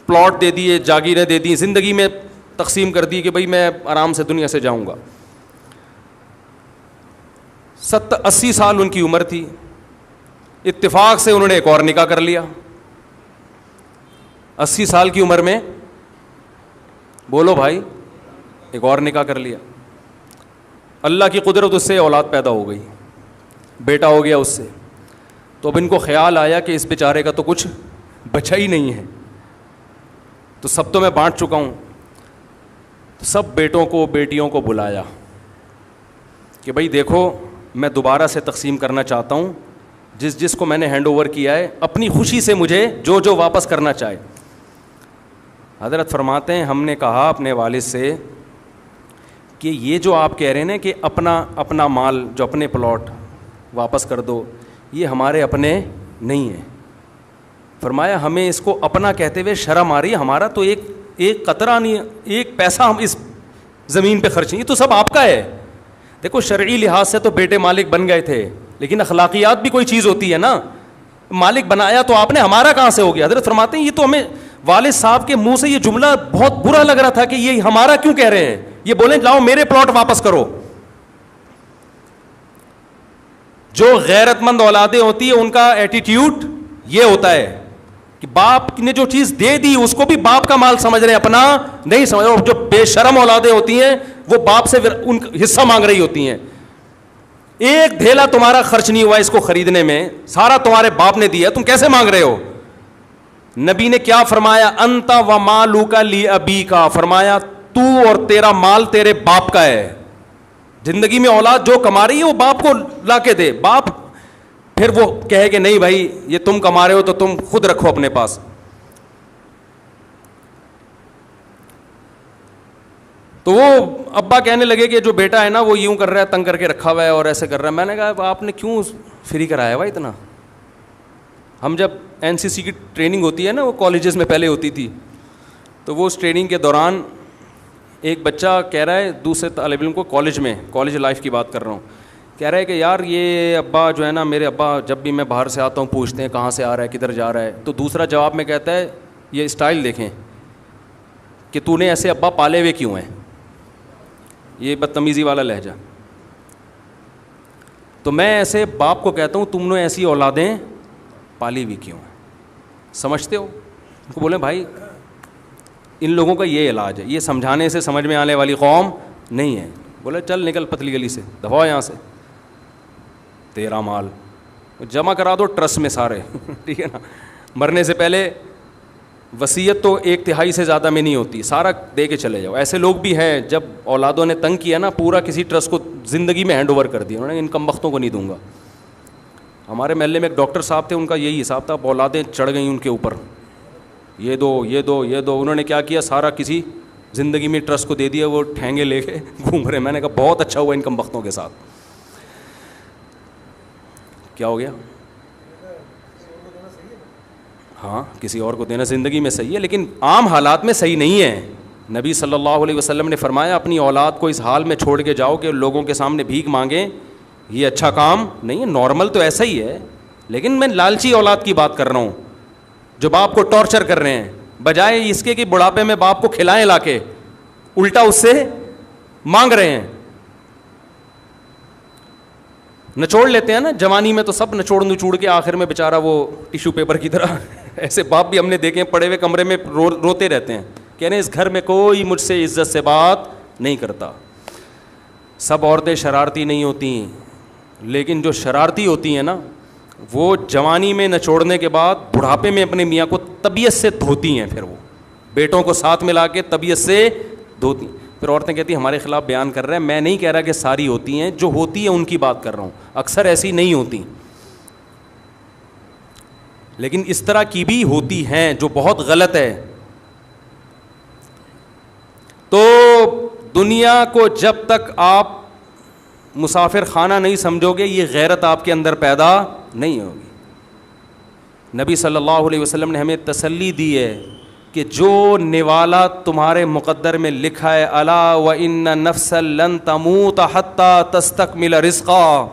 پلاٹ دے دیے, جاگیریں دے دی, زندگی میں تقسیم کر دی کہ بھئی میں آرام سے دنیا سے جاؤں گا. 80 سال ان کی عمر تھی, اتفاق سے انہوں نے ایک اور نکاح کر لیا 80 سال کی عمر میں, بولو بھائی, ایک اور نکاح کر لیا. اللہ کی قدرت, اس سے اولاد پیدا ہو گئی, بیٹا ہو گیا اس سے. تو اب ان کو خیال آیا کہ اس بیچارے کا تو کچھ بچا ہی نہیں ہے, تو سب تو میں بانٹ چکا ہوں. تو سب بیٹوں کو بیٹیوں کو بلایا کہ بھئی دیکھو میں دوبارہ سے تقسیم کرنا چاہتا ہوں, جس کو میں نے ہینڈ اوور کیا ہے اپنی خوشی سے مجھے جو واپس کرنا چاہے. حضرت فرماتے ہیں ہم نے کہا اپنے والد سے کہ یہ جو آپ کہہ رہے ہیں نا کہ اپنا مال جو اپنے پلاٹ واپس کر دو, یہ ہمارے اپنے نہیں ہیں. فرمایا ہمیں اس کو اپنا کہتے ہوئے شرم آ رہی ہے, ہمارا تو ایک قطرہ نہیں, ایک پیسہ ہم اس زمین پہ خرچ نہیں, یہ تو سب آپ کا ہے. دیکھو شرعی لحاظ سے تو بیٹے مالک بن گئے تھے, لیکن اخلاقیات بھی کوئی چیز ہوتی ہے نا, مالک بنایا تو آپ نے, ہمارا کہاں سے ہو گیا. حضرت فرماتے ہیں یہ تو ہمیں والد صاحب کے منہ سے یہ جملہ بہت برا لگ رہا تھا کہ یہ ہمارا کیوں کہہ رہے ہیں, یہ بولیں لاؤ میرے پلاٹ واپس کرو. جو غیرت مند اولادیں ہوتی ہیں ان کا ایٹیٹیوڈ یہ ہوتا ہے کہ باپ نے جو چیز دے دی اس کو بھی باپ کا مال سمجھ رہے ہیں, اپنا نہیں سمجھ رہے. جو بے شرم اولادیں ہوتی ہیں وہ باپ سے ان حصہ مانگ رہی ہوتی ہیں. ایک ڈھیلا تمہارا خرچ نہیں ہوا اس کو خریدنے میں, سارا تمہارے باپ نے دیا, تم کیسے مانگ رہے ہو. نبی نے کیا فرمایا, انت و مالک لی ابیکا, فرمایا تو اور تیرا مال تیرے باپ کا ہے. زندگی میں اولاد جو کما رہی ہے وہ باپ کو لا کے دے. باپ پھر وہ کہے کہ نہیں بھائی یہ تم کما رہے ہو تو تم خود رکھو اپنے پاس. تو وہ ابا کہنے لگے کہ جو بیٹا ہے نا وہ یوں کر رہا ہے, تنگ کر کے رکھا ہوا ہے اور ایسے کر رہا ہے. میں نے کہا آپ نے کیوں فری کرایا ہوا اتنا. ہم جب NCC کی ٹریننگ ہوتی ہے نا, وہ کالجز میں پہلے ہوتی تھی, تو وہ اس ٹریننگ کے دوران ایک بچہ کہہ رہا ہے دوسرے طالب علم کو, کالج لائف کی بات کر رہا ہوں, کہہ رہا ہے کہ یار یہ ابا جو ہے نا, میرے ابا جب بھی میں باہر سے آتا ہوں پوچھتے ہیں کہاں سے آ رہا ہے, کدھر جا رہا ہے. تو دوسرا جواب میں کہتا ہے یہ اسٹائل دیکھیں کہ تو نے ایسے ابا پالے ہوئے کیوں ہیں, یہ بدتمیزی والا لہجہ. تو میں ایسے باپ کو کہتا ہوں تم نے ایسی اولادیں پالی ہوئی کیوں ہیں, سمجھتے ہو. ان کو بولیں بھائی ان لوگوں کا یہ علاج ہے, یہ سمجھانے سے سمجھ میں آنے والی قوم نہیں ہے. بولے چل نکل پتلی گلی سے, دفعہ یہاں سے, تیرا مال جمع کرا دو ٹرسٹ میں سارے ٹھیک ہے نا. مرنے سے پہلے وصیت تو 1/3 سے زیادہ میں نہیں ہوتی, سارا دے کے چلے جاؤ. ایسے لوگ بھی ہیں جب اولادوں نے تنگ کیا نا, پورا کسی ٹرسٹ کو زندگی میں ہینڈ اوور کر دیا, انہوں نے ان کم بختوں کو نہیں دوں گا. ہمارے محلے میں ایک ڈاکٹر صاحب تھے, ان کا یہی حساب تھا, اولادیں چڑھ گئیں ان کے اوپر, یہ دو یہ دو یہ دو. انہوں نے کیا کیا, سارا کسی زندگی میں ٹرسٹ کو دے دیا, وہ ٹھینگے لے کے گھوم رہے. میں نے کہا بہت اچھا ہوا ان کم بختوں کے ساتھ. کیا ہو گیا, ہاں کسی اور کو دینا زندگی میں صحیح ہے, لیکن عام حالات میں صحیح نہیں ہے. نبی صلی اللہ علیہ وسلم نے فرمایا اپنی اولاد کو اس حال میں چھوڑ کے جاؤ کہ لوگوں کے سامنے بھیک مانگیں, یہ اچھا کام نہیں ہے. نارمل تو ایسا ہی ہے, لیکن میں لالچی اولاد کی بات کر رہا ہوں جو باپ کو ٹارچر کر رہے ہیں, بجائے اس کے کہ بڑھاپے میں باپ کو کھلائیں لا کے, الٹا اس سے مانگ رہے ہیں. نچوڑ لیتے ہیں نا جوانی میں, تو سب نچوڑ کے آخر میں بیچارہ وہ ٹیشو پیپر کی طرح ایسے باپ بھی ہم نے دیکھے پڑے ہوئے کمرے میں روتے رہتے ہیں, کہہ رہے ہیں اس گھر میں کوئی مجھ سے عزت سے بات نہیں کرتا. سب عورتیں شرارتی نہیں ہوتی ہیں, لیکن جو شرارتی ہوتی ہیں نا وہ جوانی میں نچوڑنے کے بعد بڑھاپے میں اپنے میاں کو طبیعت سے دھوتی ہیں, پھر وہ بیٹوں کو ساتھ ملا کے طبیعت سے دھوتی ہیں. پھر عورتیں کہتی ہیں ہمارے خلاف بیان کر رہے ہیں. میں نہیں کہہ رہا کہ ساری ہوتی ہیں, جو ہوتی ہیں ان کی بات کر رہا ہوں, اکثر ایسی نہیں ہوتی, لیکن اس طرح کی بھی ہوتی ہیں جو بہت غلط ہے. تو دنیا کو جب تک آپ مسافر خانہ نہیں سمجھو گے, یہ غیرت آپ کے اندر پیدا نہیں ہوگی. نبی صلی اللہ علیہ وسلم نے ہمیں تسلی دی ہے کہ جو نوالا تمہارے مقدر میں لکھا ہے, الا وان نفسا لن تموت حتی تستکمل رزقا,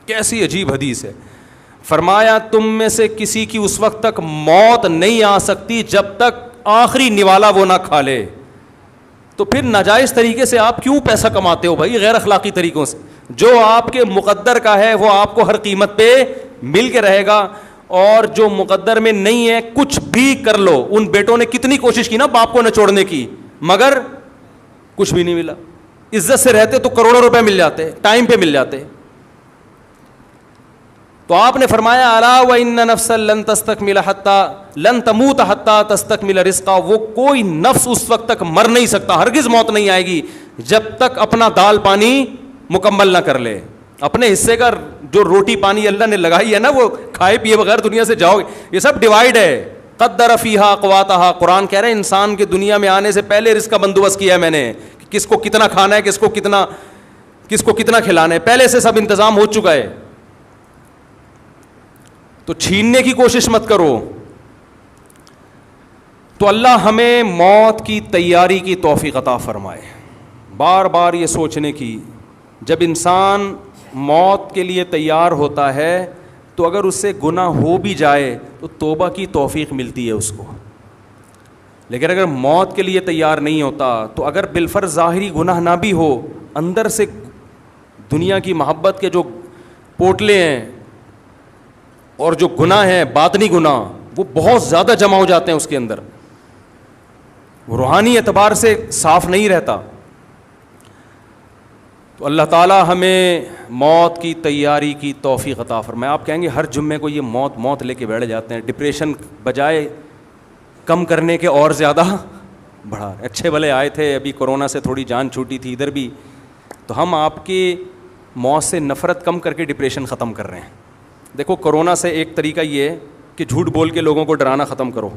کیسی عجیب حدیث ہے. فرمایا تم میں سے کسی کی اس وقت تک موت نہیں آ سکتی جب تک آخری نوالا وہ نہ کھا لے. تو پھر ناجائز طریقے سے آپ کیوں پیسہ کماتے ہو بھائی, غیر اخلاقی طریقوں سے؟ جو آپ کے مقدر کا ہے وہ آپ کو ہر قیمت پہ مل کے رہے گا, اور جو مقدر میں نہیں ہے کچھ بھی کر لو. ان بیٹوں نے کتنی کوشش کی نا باپ کو نچوڑنے کی, مگر کچھ بھی نہیں ملا. عزت سے رہتے تو کروڑوں روپے مل جاتے, ٹائم پہ مل جاتے. تو آپ نے فرمایا الا وان نفسا لن تستکمل حتی لن تموت حتی تستکمل رزقا, وہ کوئی نفس اس وقت تک مر نہیں سکتا, ہرگز موت نہیں آئے گی جب تک اپنا دال پانی مکمل نہ کر لے. اپنے حصے کا جو روٹی پانی اللہ نے لگائی ہے نا, وہ کھائے پیے بغیر دنیا سے جاؤ گے. یہ سب ڈیوائڈ ہے. قدر فیہا اقواتہا, قرآن کہہ رہے ہیں انسان کے دنیا میں آنے سے پہلے رزق کا بندوبست کیا ہے میں نے, کس کو کتنا کھانا ہے, کس کو کتنا کھلانا ہے, پہلے سے سب انتظام ہو چکا ہے. تو چھیننے کی کوشش مت کرو. تو اللہ ہمیں موت کی تیاری کی توفیق عطا فرمائے. بار بار یہ سوچنے کی, جب انسان موت کے لیے تیار ہوتا ہے تو اگر اس سے گناہ ہو بھی جائے تو توبہ کی توفیق ملتی ہے اس کو. لیکن اگر موت کے لیے تیار نہیں ہوتا تو اگر بالفرض ظاہری گناہ نہ بھی ہو, اندر سے دنیا کی محبت کے جو پوٹلے ہیں اور جو گناہ ہیں باطنی گناہ, وہ بہت زیادہ جمع ہو جاتے ہیں اس کے اندر, وہ روحانی اعتبار سے صاف نہیں رہتا. تو اللہ تعالیٰ ہمیں موت کی تیاری کی توفیق عطا فرمائے. آپ کہیں گے ہر جمعے کو یہ موت لے کے بیٹھ جاتے ہیں, ڈپریشن بجائے کم کرنے کے اور زیادہ بڑھا. اچھے بھلے آئے تھے, ابھی کورونا سے تھوڑی جان چھوٹی تھی ادھر بھی, تو ہم آپ کی موت سے نفرت کم کر کے ڈپریشن ختم کر رہے ہیں. دیکھو کرونا سے ایک طریقہ یہ ہے کہ جھوٹ بول کے لوگوں کو ڈرانا ختم کرو,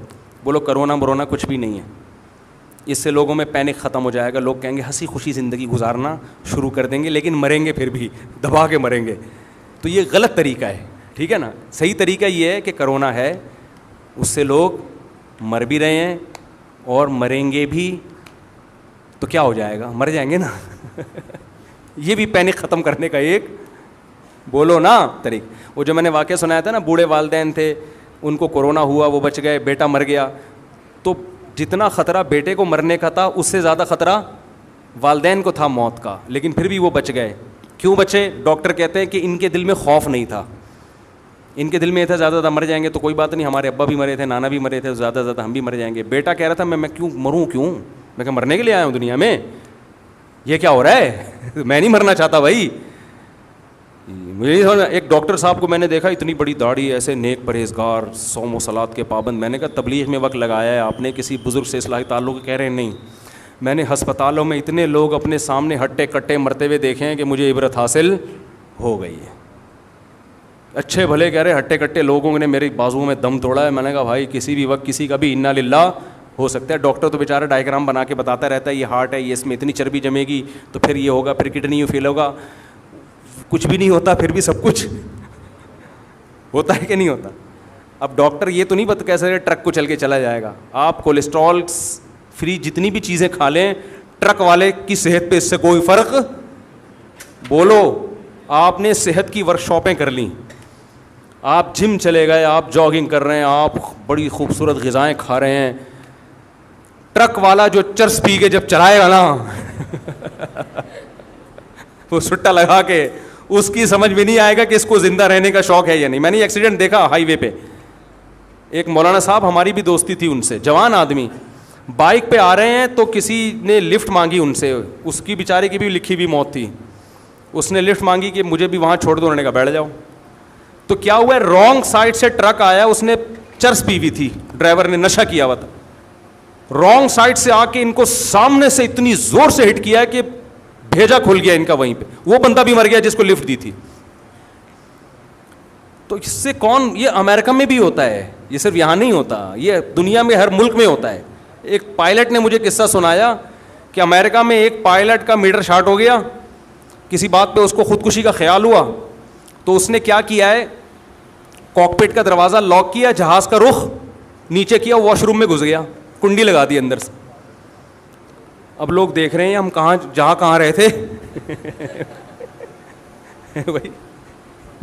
بولو کرونا کچھ بھی نہیں ہے. اس سے لوگوں میں پینک ختم ہو جائے گا, لوگ کہیں گے ہنسی خوشی زندگی گزارنا شروع کر دیں گے, لیکن مریں گے پھر بھی دبا کے مریں گے. تو یہ غلط طریقہ ہے, ٹھیک ہے نا. صحیح طریقہ یہ ہے کہ کرونا ہے, اس سے لوگ مر بھی رہے ہیں اور مریں گے بھی, تو کیا ہو جائے گا, مر جائیں گے نا. یہ بھی پینک ختم کرنے کا ایک بولو نا طریقہ. وہ جو میں نے واقعہ سنایا تھا نا, بوڑھے والدین تھے, ان کو کورونا ہوا, وہ بچ گئے, بیٹا مر گیا. تو جتنا خطرہ بیٹے کو مرنے کا تھا اس سے زیادہ خطرہ والدین کو تھا موت کا, لیکن پھر بھی وہ بچ گئے. کیوں بچے؟ ڈاکٹر کہتے ہیں کہ ان کے دل میں خوف نہیں تھا, ان کے دل میں یہ تھا زیادہ مر جائیں گے تو کوئی بات نہیں, ہمارے ابا بھی مرے تھے, نانا بھی مرے تھے, زیادہ زیادہ ہم بھی مر جائیں گے. بیٹا کہہ رہا تھا میں کیوں مروں, میں کہ مرنے کے لیے آیا ہوں دنیا میں, یہ کیا ہو رہا ہے, میں نہیں مرنا چاہتا بھائی. مجھے ایک ڈاکٹر صاحب کو میں نے دیکھا, اتنی بڑی داڑھی, ایسے نیک پرہیزگار, صوم و صلات کے پابند. میں نے کہا تبلیغ میں وقت لگایا ہے آپ نے, کسی بزرگ سے اصلاحی تعلق, کہہ رہے ہیں نہیں. میں نے ہسپتالوں میں اتنے لوگ اپنے سامنے ہٹے کٹے مرتے ہوئے دیکھے ہیں کہ مجھے عبرت حاصل ہو گئی ہے. اچھے بھلے کہہ رہے ہٹے کٹے لوگوں نے میری بازوؤں میں دم توڑا ہے. میں نے کہا بھائی کسی بھی وقت کسی کا بھی انا للہ ہو سکتا ہے. ڈاکٹر تو بیچارہ ڈائیگرام بنا کے بتاتا رہتا ہے, یہ ہارٹ ہے, یہ اس میں اتنی چربی جمے گی تو پھر یہ ہوگا, پھر کڈنی فیل ہوگا. کچھ بھی نہیں ہوتا, پھر بھی سب کچھ ہوتا ہے کہ نہیں ہوتا. اب ڈاکٹر یہ تو نہیں بتا کیسے ٹرک کو چل کے چلا جائے گا. آپ کولیسٹرول فری جتنی بھی چیزیں کھا لیں, ٹرک والے کی صحت پہ اس سے کوئی فرق, بولو آپ نے صحت کی ورک شاپیں کر لیں, آپ جم چلے گئے, آپ جاگنگ کر رہے ہیں, آپ بڑی خوبصورت غذائیں کھا رہے ہیں, ٹرک والا جو چرس پی کے جب چلائے گا نا وہ سٹا لگا کے اس کی سمجھ میں نہیں آئے گا کہ اس کو زندہ رہنے کا شوق ہے یا نہیں. میں نے ایکسیڈنٹ دیکھا ہائی وے پہ, ایک مولانا صاحب, ہماری بھی دوستی تھی ان سے, جوان آدمی بائک پہ آ رہے ہیں تو کسی نے لفٹ مانگی ان سے, اس کی بیچارے کی بھی لکھی ہوئی موت تھی, اس نے لفٹ مانگی کہ مجھے بھی وہاں چھوڑ دو, انہوں نے کہا بیٹھ جاؤ. تو کیا ہوا ہے, رانگ سائڈ سے ٹرک آیا, اس نے چرس پی ہوئی تھی, ڈرائیور نے نشہ کیا ہوا تھا, رانگ سائڈ سے آ کے ان کو سامنے سے اتنی زور سے ہٹ کیا کہ بھیجا کھل گیا ان کا وہیں پہ, وہ بندہ بھی مر گیا جس کو لفٹ دی تھی. تو اس سے کون, یہ امریکہ میں بھی ہوتا ہے, یہ صرف یہاں نہیں ہوتا, یہ دنیا میں ہر ملک میں ہوتا ہے. ایک پائلٹ نے مجھے قصہ سنایا کہ امریکہ میں ایک پائلٹ کا میٹر شارٹ ہو گیا, کسی بات پہ اس کو خودکشی کا خیال ہوا, تو اس نے کیا کیا ہے, کاکپٹ کا دروازہ لاک کیا, جہاز کا رخ نیچے کیا, واش روم میں گھس گیا, کنڈی لگا دی اندر سے. اب لوگ دیکھ رہے ہیں ہم کہاں رہے تھے بھائی,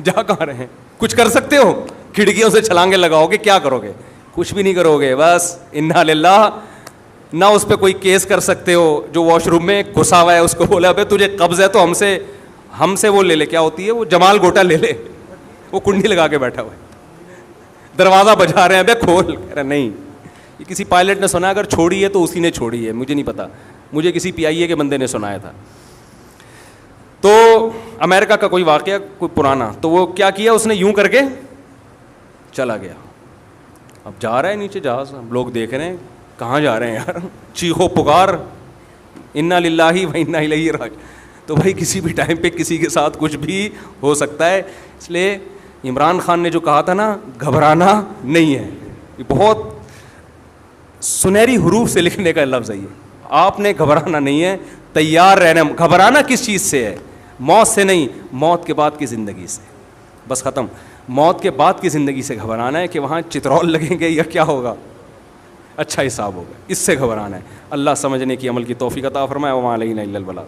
جہاں کہاں رہے ہیں, کچھ کر سکتے ہو, کھڑکیوں سے چھلانگے لگاؤ گے, کیا کرو گے, کچھ بھی نہیں کرو گے, بس انا للہ. نہ اس پہ کوئی کیس کر سکتے ہو, جو واش روم میں گھسا ہوا ہے اس کو بولا ابے تجھے قبض ہے تو ہم سے وہ لے لے, کیا ہوتی ہے وہ جمال گوٹا لے لے, وہ کنڈی لگا کے بیٹھا ہوا ہے, دروازہ بجا رہے ہیں ابے کھول, کہہ رہا نہیں. یہ کسی پائلٹ نے سنا, اگر چھوڑی ہے تو اسی نے چھوڑی ہے, مجھے نہیں پتا, مجھے کسی PIA کے بندے نے سنایا تھا. تو امریکہ کا کوئی واقعہ, کوئی پرانا, تو وہ کیا کیا اس نے, یوں کر کے چلا گیا. اب جا رہا ہے نیچے جہاز, ہم لوگ دیکھ رہے ہیں کہاں جا رہے ہیں یار, چیخو پکار, انا للہ و انا الیہ راجعون. تو بھائی کسی بھی ٹائم پہ کسی کے ساتھ کچھ بھی ہو سکتا ہے. اس لیے عمران خان نے جو کہا تھا نا, گھبرانا نہیں ہے, یہ بہت سنہری حروف سے لکھنے کا لفظ ہے یہ. آپ نے گھبرانا نہیں ہے, تیار رہنا. گھبرانا کس چیز سے ہے, موت سے نہیں, موت کے بعد کی زندگی سے, بس ختم. موت کے بعد کی زندگی سے گھبرانا ہے کہ وہاں چترول لگیں گے یا کیا ہوگا, اچھا حساب ہوگا, اس سے گھبرانا ہے. اللہ سمجھنے کی عمل کی توفیق عطا فرمائے. وما علینا الا البلاغ.